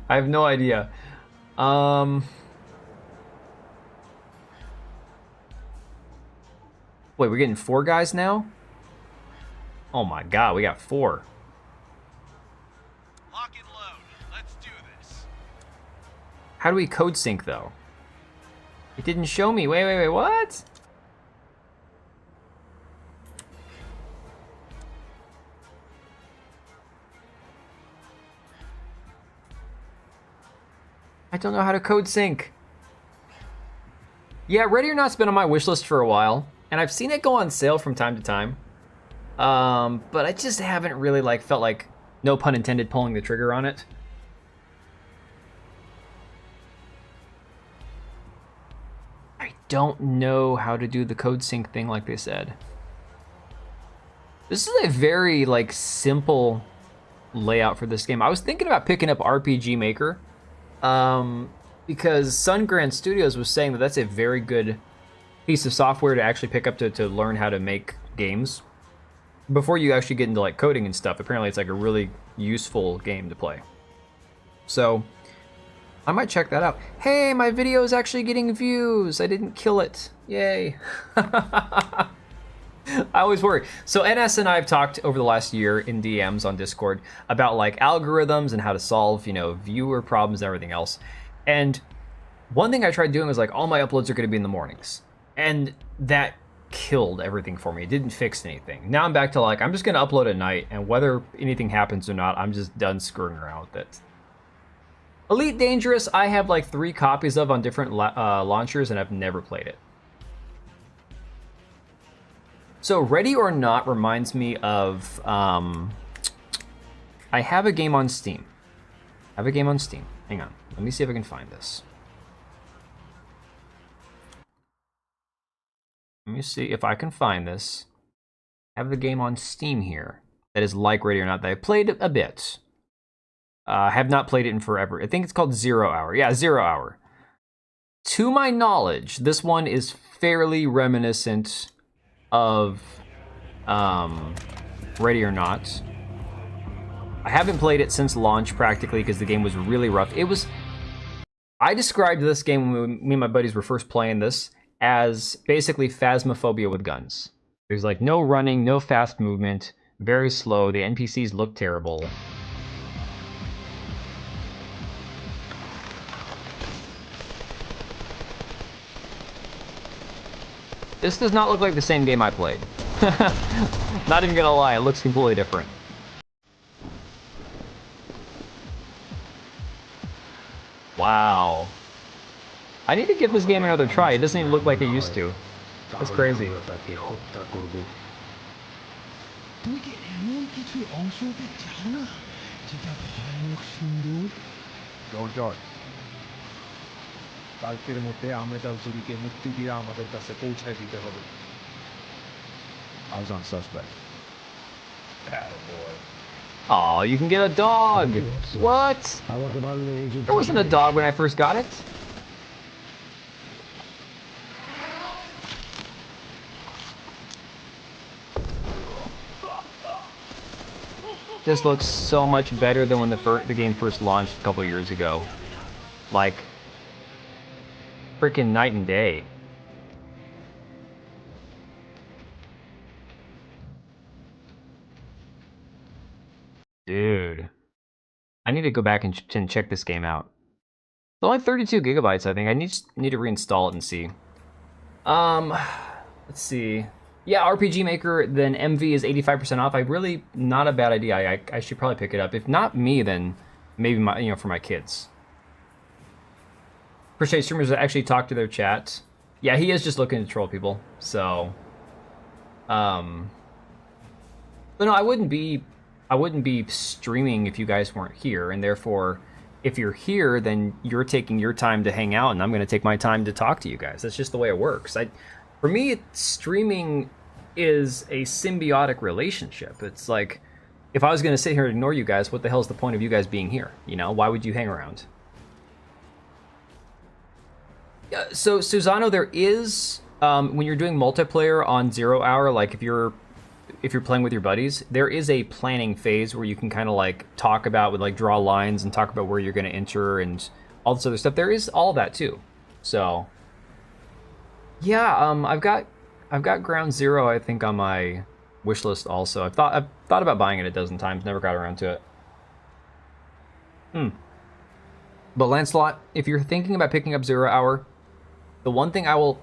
I have no idea. Wait, we're getting 4 guys now? Oh my god, we got 4. Lock and load. Let's do this. How do we code sync, though? It didn't show me. Wait, what? I don't know how to code sync. Yeah, Ready or Not's been on my wish list for a while, and I've seen it go on sale from time to time. But I just haven't really like felt like, no pun intended, pulling the trigger on it. I don't know how to do the code sync thing like they said. This is a very like simple layout for this game. I was thinking about picking up RPG Maker, because Sungrand Studios was saying that that's a very good piece of software to actually pick up to learn how to make games before you actually get into like coding and stuff. Apparently it's like a really useful game to play. So I might check that out. Hey, my video is actually getting views. I didn't kill it. Yay. I always worry. So NS and I have talked over the last year in DMs on Discord about like algorithms and how to solve, you know, viewer problems and everything else. And one thing I tried doing was like, all my uploads are going to be in the mornings. And that killed everything for me. It didn't fix anything. Now I'm back to like, I'm just going to upload at night, and whether anything happens or not, I'm just done screwing around with it. Elite Dangerous, I have like 3 copies of on different launchers, and I've never played it. So Ready or Not reminds me of, I have a game on Steam. Hang on, let me see if I can find this. Let me see if I can find this. I have the game on Steam here that is like Ready or Not that I played a bit. Have not played it in forever. I think it's called 0 Hour. Yeah, 0 Hour. To my knowledge, this one is fairly reminiscent of Ready or Not. I haven't played it since launch practically because the game was really rough. I described this game when me and my buddies were first playing this as basically Phasmophobia with guns. There's like no running, no fast movement, very slow. The NPCs look terrible. This does not look like the same game I played. Not even gonna lie, it looks completely different. Wow. I need to give this game another try. It doesn't even look like it used to. That's crazy. কালকের মধ্যে আহমেদ আফজলিকে মুক্তি দিয়ে আমাদের কাছে পৌঁছায় দিতে হবে। I was on suspect. Oh, you can get a dog! What? There wasn't a dog when I first got it. just looks so much better than when the game first launched a couple years ago. Like, freaking night and day. Dude. I need to go back and check this game out. It's only 32 gigabytes, I think. I need to reinstall it and see. Let's see. Yeah, RPG Maker, then MV is 85% off. Not a bad idea. I should probably pick it up. If not me, then maybe for my kids. Appreciate streamers that actually talk to their chat. Yeah, he is just looking to troll people. So, but no, I wouldn't be streaming if you guys weren't here, and therefore, if you're here, then you're taking your time to hang out, and I'm going to take my time to talk to you guys. That's just the way it works. For me, streaming is a symbiotic relationship. It's like, if I was going to sit here and ignore you guys, what the hell's the point of you guys being here? Why would you hang around? So, Susano, there is, when you're doing multiplayer on 0 hour, like if you're playing with your buddies, there is a planning phase where you can kind of like talk about, draw lines and talk about where you're going to enter and all this other stuff. There is all that too. So, yeah, I've got Ground Zero, I think, on my wish list also. I've thought about buying it a dozen times, never got around to it. But Lancelot, if you're thinking about picking up 0 hour, the one thing I will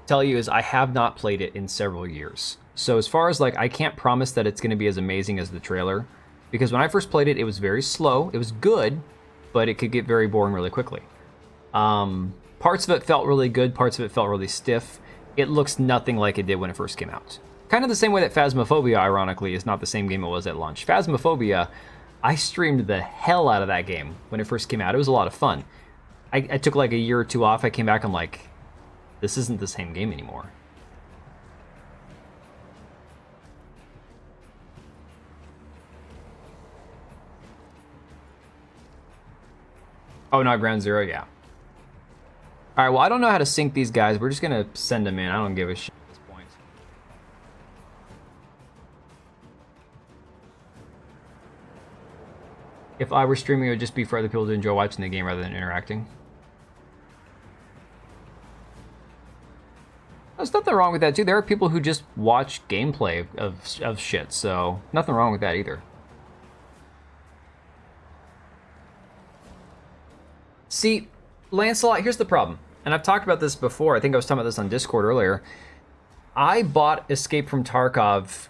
tell you is I have not played it in several years. So as far as I can't promise that it's going to be as amazing as the trailer, because when I first played it, it was very slow. It was good, but it could get very boring really quickly. Parts of it felt really good, parts of it felt really stiff. It looks nothing like it did when it first came out. Kind of the same way that Phasmophobia, ironically, is not the same game it was at launch. Phasmophobia, I streamed the hell out of that game when it first came out. It was a lot of fun. I took a year or two off. I came back, I'm like, this isn't the same game anymore. Oh, not Ground Zero? Yeah. Alright, well, I don't know how to sync these guys. We're just gonna send them in. I don't give a shit at this point. If I were streaming, it would just be for other people to enjoy watching the game rather than interacting. There's nothing wrong with that, too. There are people who just watch gameplay of shit, so nothing wrong with that either. See, Lancelot, here's the problem. And I've talked about this before. I think I was talking about this on Discord earlier. I bought Escape from Tarkov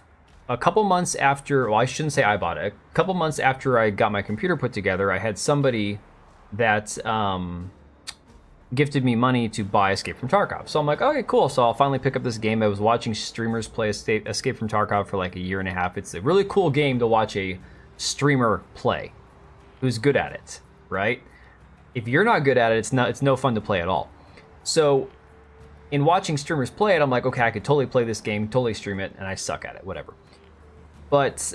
a couple months after... Well, I shouldn't say I bought it. A couple months after I got my computer put together, I had somebody that gifted me money to buy Escape from Tarkov. So I'm like, okay, cool. So I'll finally pick up this game. I was watching streamers play Escape from Tarkov for a year and a half. It's a really cool game to watch a streamer play who's good at it, right? If you're not good at it, it's no fun to play at all. So in watching streamers play it, I'm like, okay, I could totally play this game, totally stream it, and I suck at it, whatever. But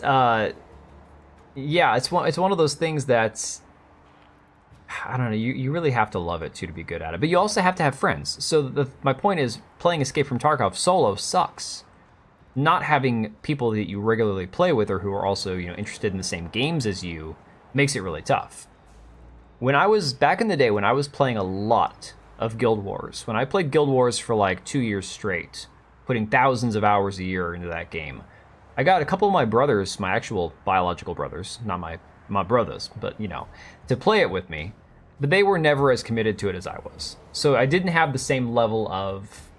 yeah, it's one of those things that's, I don't know, you really have to love it too to be good at it. But you also have to have friends. So my point is, playing Escape from Tarkov solo sucks. Not having people that you regularly play with or who are also interested in the same games as you makes it really tough. Back in the day, when I was playing a lot of Guild Wars, when I played Guild Wars for 2 years straight, putting thousands of hours a year into that game, I got a couple of my brothers, my actual biological brothers, not my brothers, but to play it with me, but they were never as committed to it as I was. So I didn't have the same level of,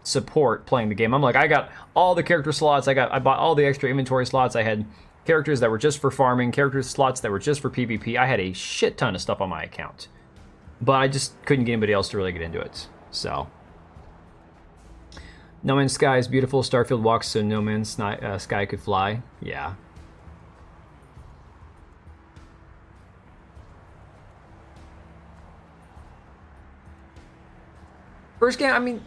support playing the game. I'm like, I got all the character slots, I bought all the extra inventory slots, I had characters that were just for farming, character slots that were just for PvP. I had a shit ton of stuff on my account. But I just couldn't get anybody else to really get into it. So. No Man's Sky is beautiful. Starfield walks so No Man's Sky could fly. Yeah. First game, I mean,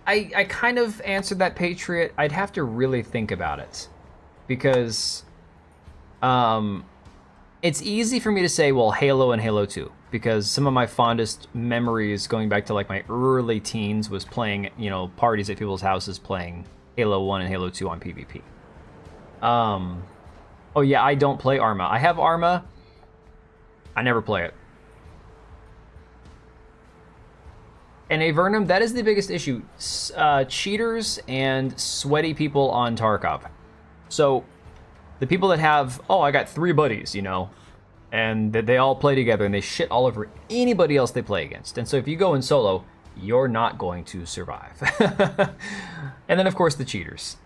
I kind of answered that, Patriot. I'd have to really think about it. Because it's easy for me to say, well, Halo and Halo 2. Because some of my fondest memories going back to my early teens was playing, parties at people's houses playing Halo 1 and Halo 2 on PvP. Oh yeah, I don't play Arma. I have Arma. I never play it. And Avernum, that is the biggest issue. Cheaters and sweaty people on Tarkov. So, the people that have, oh, I got 3 buddies, you know, and that they all play together and they shit all over anybody else they play against. And so if you go in solo, you're not going to survive. And then, of course, the cheaters.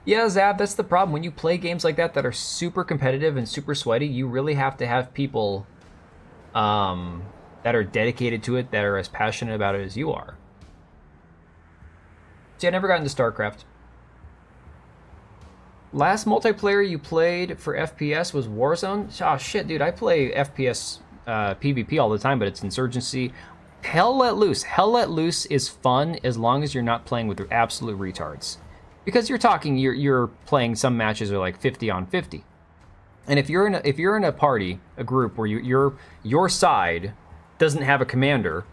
Yeah, Zab, that's the problem. When you play games like that are super competitive and super sweaty, you really have to have people that are dedicated to it, that are as passionate about it as you are. See, I never got into StarCraft. Last multiplayer you played for FPS was Warzone? Oh shit, dude, I play FPS PvP all the time, but it's Insurgency. Hell Let Loose. Hell Let Loose is fun as long as you're not playing with absolute retards. Because you're playing, some matches are like 50 on 50. And if you're in a party, a group where your side doesn't have a commander,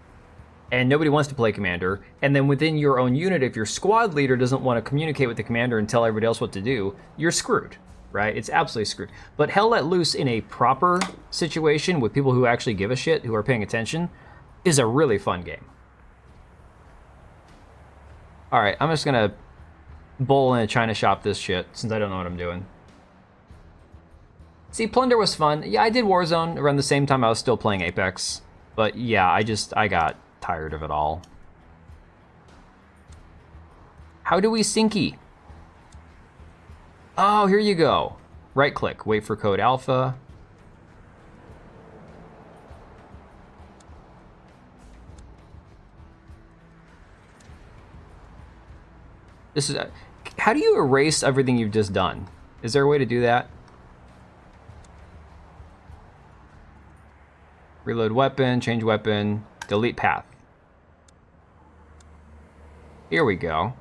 and nobody wants to play commander, and then within your own unit, if your squad leader doesn't want to communicate with the commander and tell everybody else what to do, you're screwed, right? It's absolutely screwed. But Hell Let Loose in a proper situation with people who actually give a shit, who are paying attention, is a really fun game. All right, I'm just gonna bowl in a china shop this shit, since I don't know what I'm doing. See, Plunder was fun. Yeah, I did Warzone around the same time I was still playing Apex. But yeah, I got tired of it all. How do we syncy? Oh, here you go. Right click, wait for code alpha. This is how do you erase everything you've just done? Is there a way to do that? Reload weapon, change weapon, delete path. Here we go.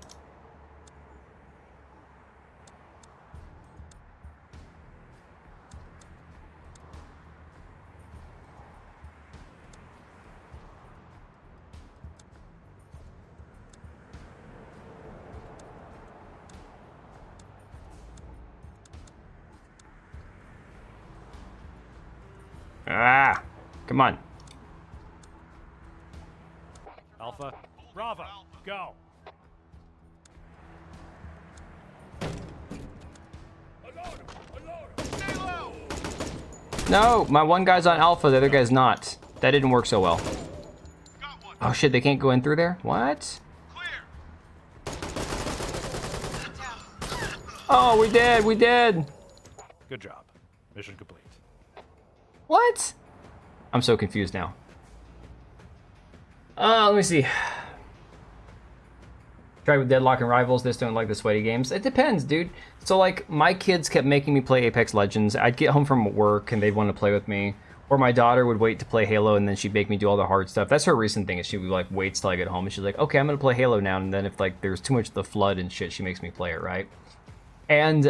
Ah, come on. Alpha. Bravo. Go. Stay low. No, my one guy's on alpha, the other guy's not. That didn't work so well. Got one. Oh shit, they can't go in through there? What? Clear. Oh, we did. Good job. Mission complete. What? I'm so confused now. Let me see. Tried with Deadlock and Rivals, this don't like the sweaty games. It depends, dude. So like, my kids kept making me play Apex Legends. I'd get home from work and they'd want to play with me. Or my daughter would wait to play Halo and then she'd make me do all the hard stuff. That's her recent thing, is she would like waits till I get home and she's like, okay, I'm gonna play Halo now. And then if like there's too much of the flood and shit, she makes me play it, right? And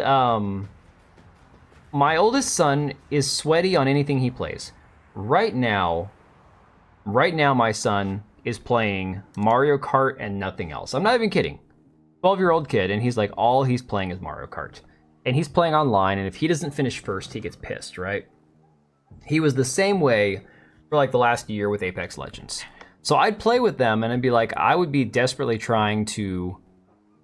my oldest son is sweaty on anything he plays. Right now, my son is playing Mario Kart and nothing else. I'm not even kidding. 12-year-old kid, and he's like, all he's playing is Mario Kart. And he's playing online, and if he doesn't finish first, he gets pissed, right? He was the same way for like the last year with Apex Legends. So I'd play with them, and I'd be like, I would be desperately trying to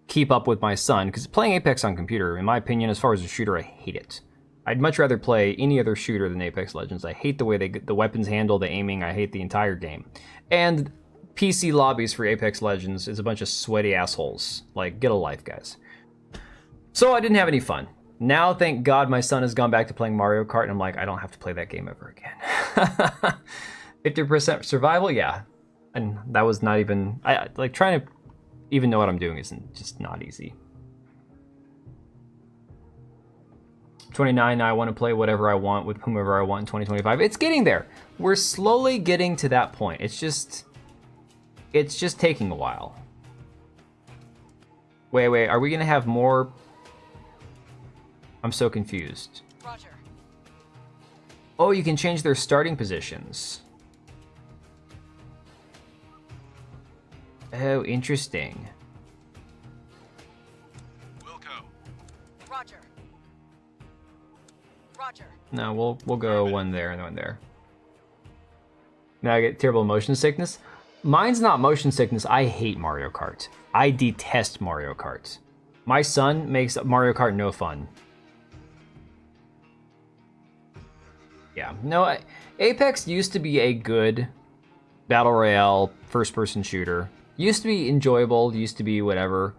keep up with my son, because playing Apex on computer, in my opinion, as far as a shooter, I hate it. I'd much rather play any other shooter than Apex Legends. I hate the way the weapons handle, the aiming. I hate the entire game. And PC lobbies for Apex Legends is a bunch of sweaty assholes. Like, get a life, guys. So I didn't have any fun. Now, thank God, my son has gone back to playing Mario Kart, and I'm like, I don't have to play that game ever again. 50% survival, yeah. And that was not even... I like, trying to even know what I'm doing isn't just not easy. 29, now I want to play whatever I want with whomever I want in 2025. It's getting there. We're slowly getting to that point. It's just taking a while. Wait, are we gonna have more? I'm so confused. Roger. Oh, you can change their starting positions. Oh, interesting. Wilco. Roger. No, we'll go one there and one there. Now I get terrible motion sickness. Mine's not motion sickness. I hate Mario Kart. I detest Mario Kart. My son makes Mario Kart no fun. Yeah, no, Apex used to be a good battle royale first-person shooter. Used to be enjoyable, used to be whatever.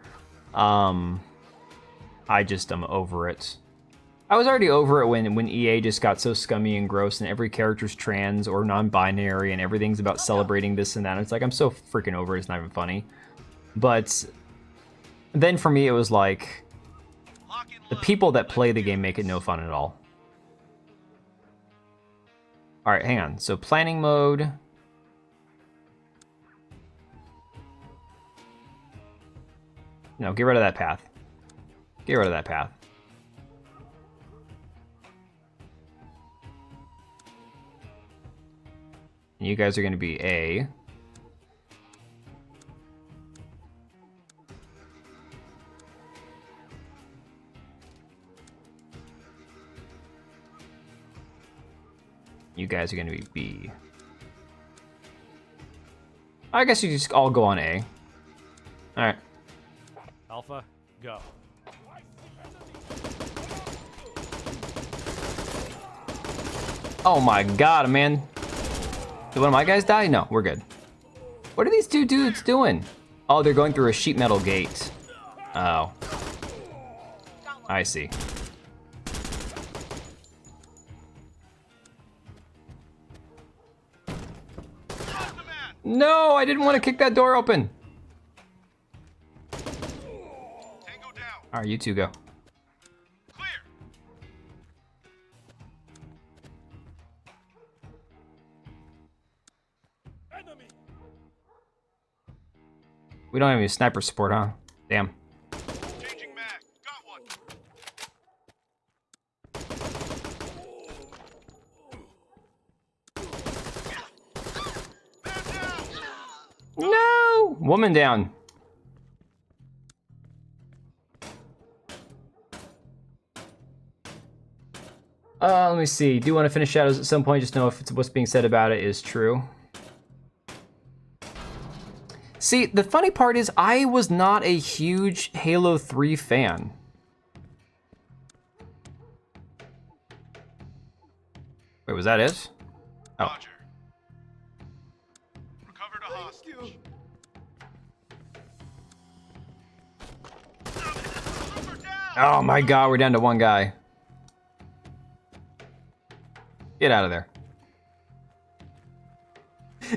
I just am over it. I was already over it when EA just got so scummy and gross and every character's trans or non-binary and everything's about celebrating this and that. It's like, I'm so freaking over it, it's not even funny. But then for me, it was like, the people that play the game make it no fun at all. All right, hang on. So planning mode. No, get rid of that path. Get rid of that path. And you guys are going to be A. You guys are going to be B. I guess you just all go on A. All right. Alpha, go. Oh my god, man. Did one of my guys die? No, we're good. What are these two dudes doing? Oh, they're going through a sheet metal gate. Oh. I see. No, I didn't want to kick that door open. All right, you two go. We don't have any sniper support, huh? Damn. Changing mag. Got one. No! Woman down. Let me see. Do you want to finish Shadows at some point? Just know if it's, what's being said about it is true. See, the funny part is I was not a huge Halo 3 fan. Wait, was that it? Oh. Roger. Recovered a hostage. Oh my god, we're down to one guy. Get out of there.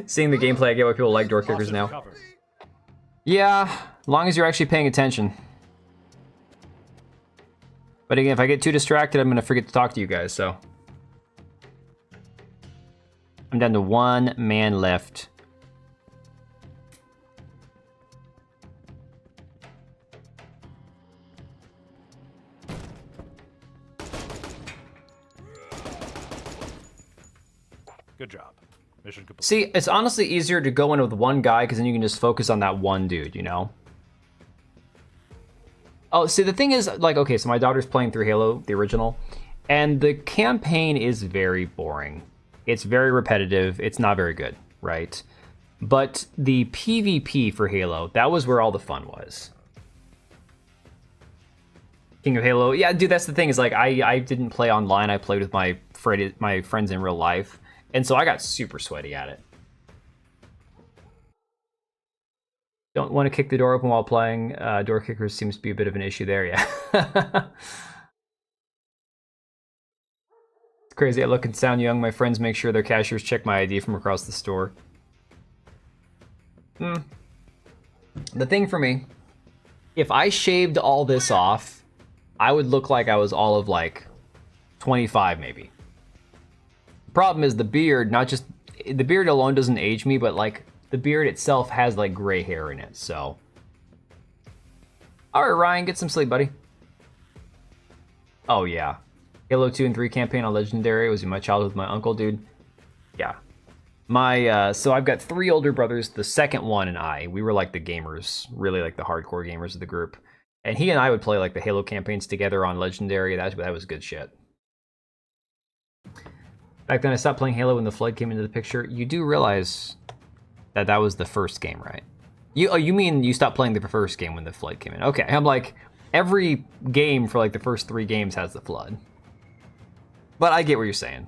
Seeing the gameplay, I get why people like door kickers now. Yeah, as long as you're actually paying attention. But again, if I get too distracted, I'm gonna forget to talk to you guys, so. I'm down to one man left. Good job. Mission complete. See, it's honestly easier to go in with one guy because then you can just focus on that one dude, you know? Oh, see, the thing is, like, okay, so my daughter's playing through Halo, the original, and the campaign is very boring. It's very repetitive. It's not very good, right? But the PvP for Halo, that was where all the fun was. King of Halo, yeah, dude, that's the thing, is like, I didn't play online. I played with my friends in real life. And so I got super sweaty at it. Don't want to kick the door open while playing. Door kickers seems to be a bit of an issue there, yeah. It's crazy. I look and sound young. My friends make sure their cashiers check my ID from across the store. The thing for me, if I shaved all this off, I would look like I was all of like 25 maybe. Problem is the beard, not just the beard alone doesn't age me, but like the beard itself has like gray hair in it, so. All right, Ryan, get some sleep, buddy. Oh yeah, Halo 2 and 3 campaign on Legendary was in my childhood with my uncle, dude. Yeah, my so I've got 3 older brothers. The second one and I, we were like the gamers, really like the hardcore gamers of the group, and he and I would play like the Halo campaigns together on Legendary. That was good shit. Back then I stopped playing Halo when the Flood came into the picture. You do realize that that was the first game, right? You mean you stopped playing the first game when the Flood came in. Okay, I'm like, every game for like the first 3 games has the Flood. But I get what you're saying.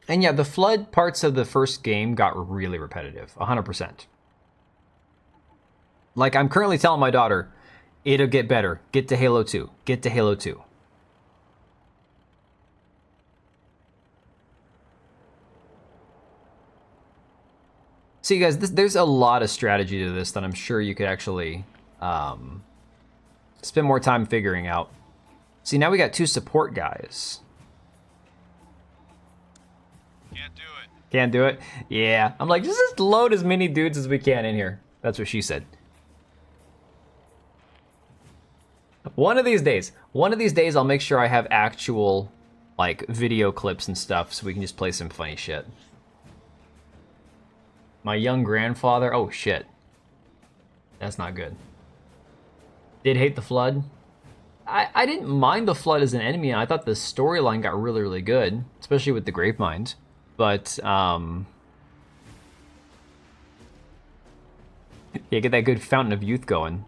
And yeah, the Flood parts of the first game got really repetitive, 100%. Like, I'm currently telling my daughter, it'll get better. Get to Halo 2. Get to Halo 2. So you guys, there's a lot of strategy to this that I'm sure you could actually spend more time figuring out. See, now we got 2 support guys. Can't do it. Can't do it? Yeah. I'm like, just load as many dudes as we can in here. That's what she said. One of these days I'll make sure I have actual, like, video clips and stuff so we can just play some funny shit. My young grandfather, oh shit. That's not good. Did hate the Flood. I didn't mind the Flood as an enemy, and I thought the storyline got really, really good, especially with the Gravemind. But, yeah, get that good Fountain of Youth going.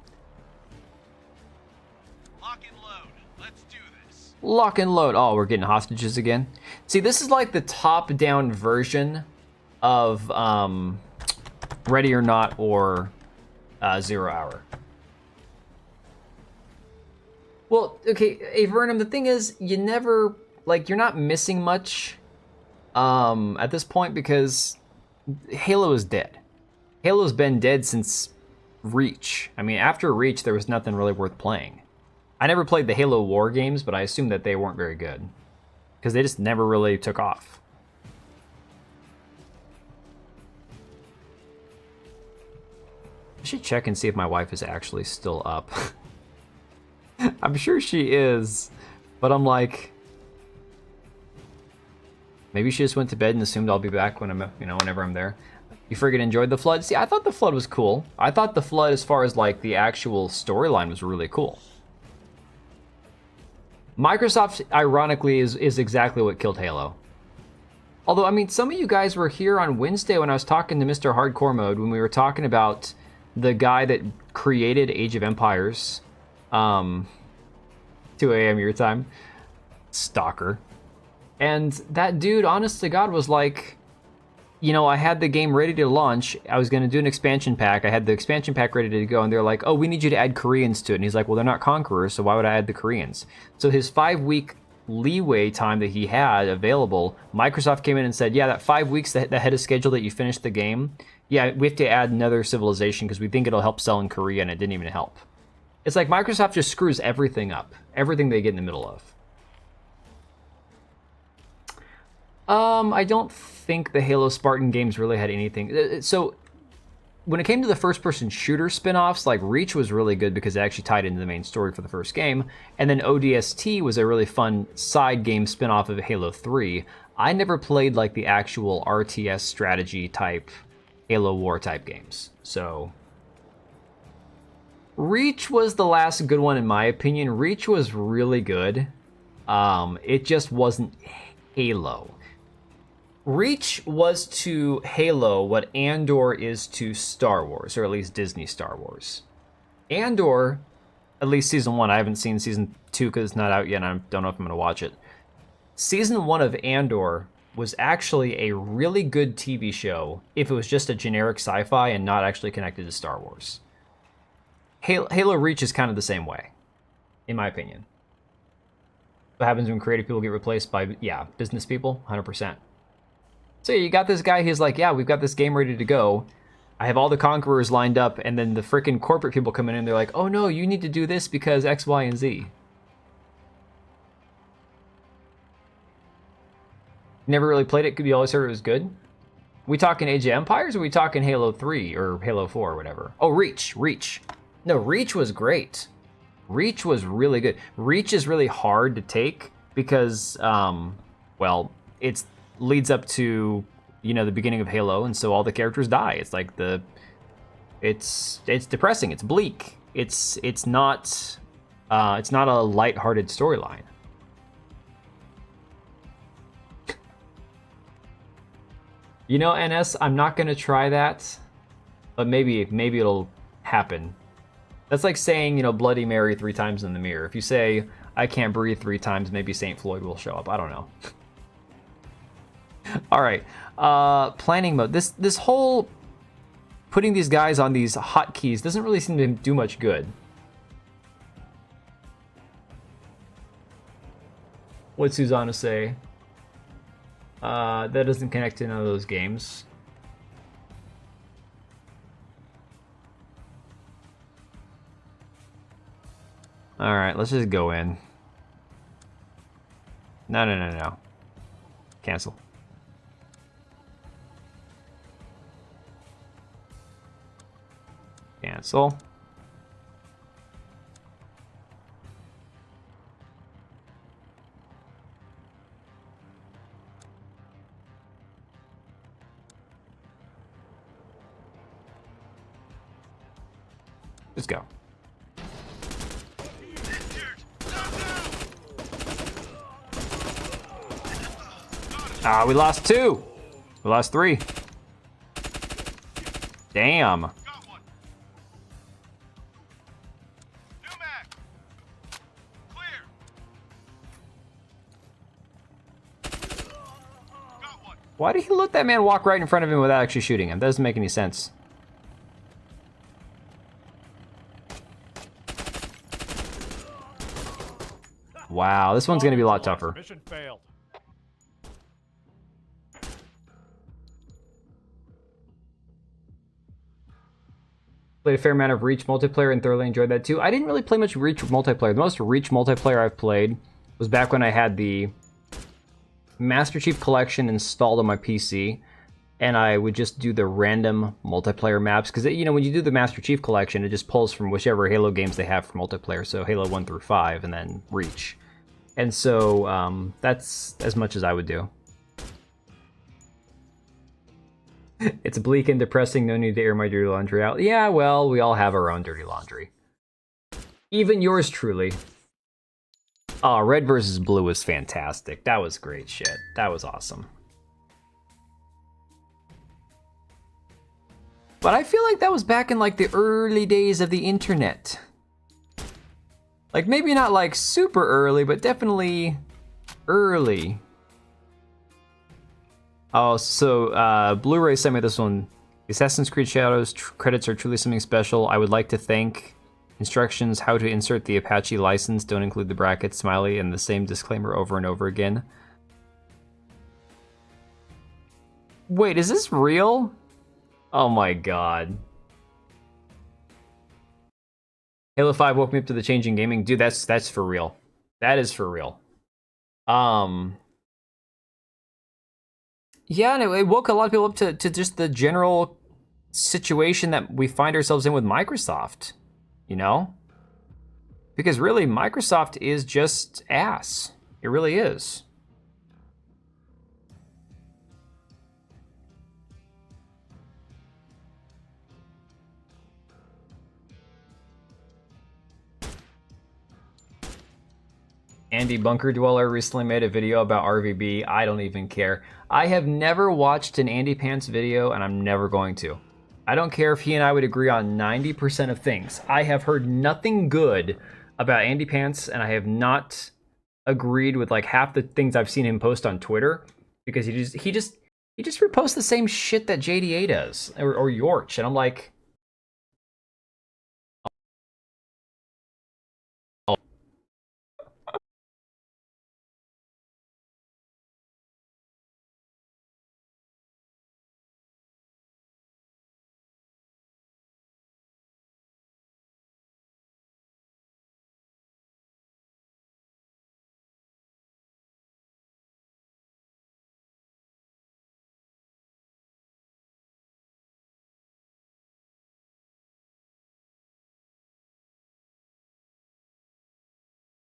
Lock and load. Let's do this. Lock and load. Oh, we're getting hostages again. See, this is like the top-down version of Ready or Not or 0 Hour. Well, okay, Avernum, the thing is, you never, like, you're not missing much at this point because Halo is dead. Halo's been dead since Reach. I mean, after Reach, there was nothing really worth playing. I never played the Halo War games, but I assume that they weren't very good because they just never really took off. I should check and see if my wife is actually still up. I'm sure she is, but I'm like, maybe she just went to bed and assumed I'll be back when I'm, whenever I'm there. You friggin' enjoyed the Flood? See, I thought the Flood was cool. I thought the Flood, as far as like the actual storyline, was really cool. Microsoft, ironically, is exactly what killed Halo. Although, I mean, some of you guys were here on Wednesday when I was talking to Mr. Hardcore Mode, when we were talking about the guy that created Age of Empires, 2 a.m. your time, stalker. And that dude, honest to God, was like, I had the game ready to launch. I was going to do an expansion pack. I had the expansion pack ready to go, and they're like, oh, we need you to add Koreans to it. And he's like, well, they're not Conquerors, so why would I add the Koreans? So his 5-week leeway time that he had available, Microsoft came in and said, yeah, that 5 weeks ahead of schedule that you finished the game, yeah, we have to add another civilization because we think it'll help sell in Korea, and it didn't even help. It's like Microsoft just screws everything up. Everything they get in the middle of. I don't think the Halo Spartan games really had anything. So, when it came to the first-person shooter spin-offs, like Reach was really good because it actually tied into the main story for the first game, and then ODST was a really fun side game spin-off of Halo 3. I never played like the actual RTS strategy type Halo War type games, so Reach was the last good one in my opinion. Reach was really good. It just wasn't Halo. Reach was to Halo what Andor is to Star Wars, or at least Disney Star Wars. Andor, at least Season 1, I haven't seen Season 2 because it's not out yet and I don't know if I'm going to watch it. Season 1 of Andor was actually a really good TV show if it was just a generic sci-fi and not actually connected to Star Wars. Halo Reach is kind of the same way, in my opinion. What happens when creative people get replaced by, business people? 100%. So you got this guy who's like, yeah, we've got this game ready to go. I have all the Conquerors lined up, and then the freaking corporate people come in and they're like, oh no, you need to do this because X, Y, and Z. Never really played it, you always heard it was good. We talking Age of Empires, or we talking Halo 3 or Halo 4 or whatever? Oh, Reach. No, Reach was great. Reach was really good. Reach is really hard to take because, it's leads up to, the beginning of Halo, and so all the characters die. It's like it's depressing. It's bleak. It's not a lighthearted storyline. You know, NS, I'm not gonna try that, but maybe it'll happen. That's like saying, you know, Bloody Mary 3 times in the mirror. If you say, I can't breathe 3 times, maybe St. Floyd will show up. I don't know. All right, planning mode. This whole putting these guys on these hotkeys doesn't really seem to do much good. What's Susanna say? That doesn't connect to none of those games. All right, let's just go in. No. Cancel. Cancel. Let's go. Ah, we lost 2. We lost 3. Damn. Got one. New mag. Clear. Got one. Why did he let that man walk right in front of him without actually shooting him? That doesn't make any sense. Wow, this one's gonna be a lot tougher. Mission failed. Played a fair amount of Reach multiplayer and thoroughly enjoyed that too. I didn't really play much Reach multiplayer. The most Reach multiplayer I've played was back when I had the Master Chief Collection installed on my PC, and I would just do the random multiplayer maps, because you know, when you do the Master Chief Collection, it just pulls from whichever Halo games they have for multiplayer, so Halo 1 through 5, and then Reach. And so that's as much as I would do. It's bleak and depressing, no need to air my dirty laundry out. Yeah, well, we all have our own dirty laundry. Even yours truly. Oh, Red versus Blue was fantastic. That was great shit. That was awesome. But I feel like that was back in like the early days of the internet. Like maybe not like super early, but definitely early. Oh, so Blu-ray sent me this one. Assassin's Creed Shadows credits are truly something special. I would like to thank. Instructions how to insert the Apache license. Don't include the bracket smiley and the same disclaimer over and over again. Wait, is this real? Oh my god. Halo 5 woke me up to the change in gaming. Dude, that's for real. That is for real. Yeah, and it woke a lot of people up to just the general situation that we find ourselves in with Microsoft, you know? Because really, Microsoft is just ass. It really is. Andy Bunker Dweller recently made a video about RVB. I don't even care. I have never watched an Andy Pants video, and I'm never going to. I don't care if he and I would agree on 90% of things. I have heard nothing good about Andy Pants, and I have not agreed with like half the things I've seen him post on Twitter, because he just reposts the same shit that JDA does, or Yorch, and I'm like,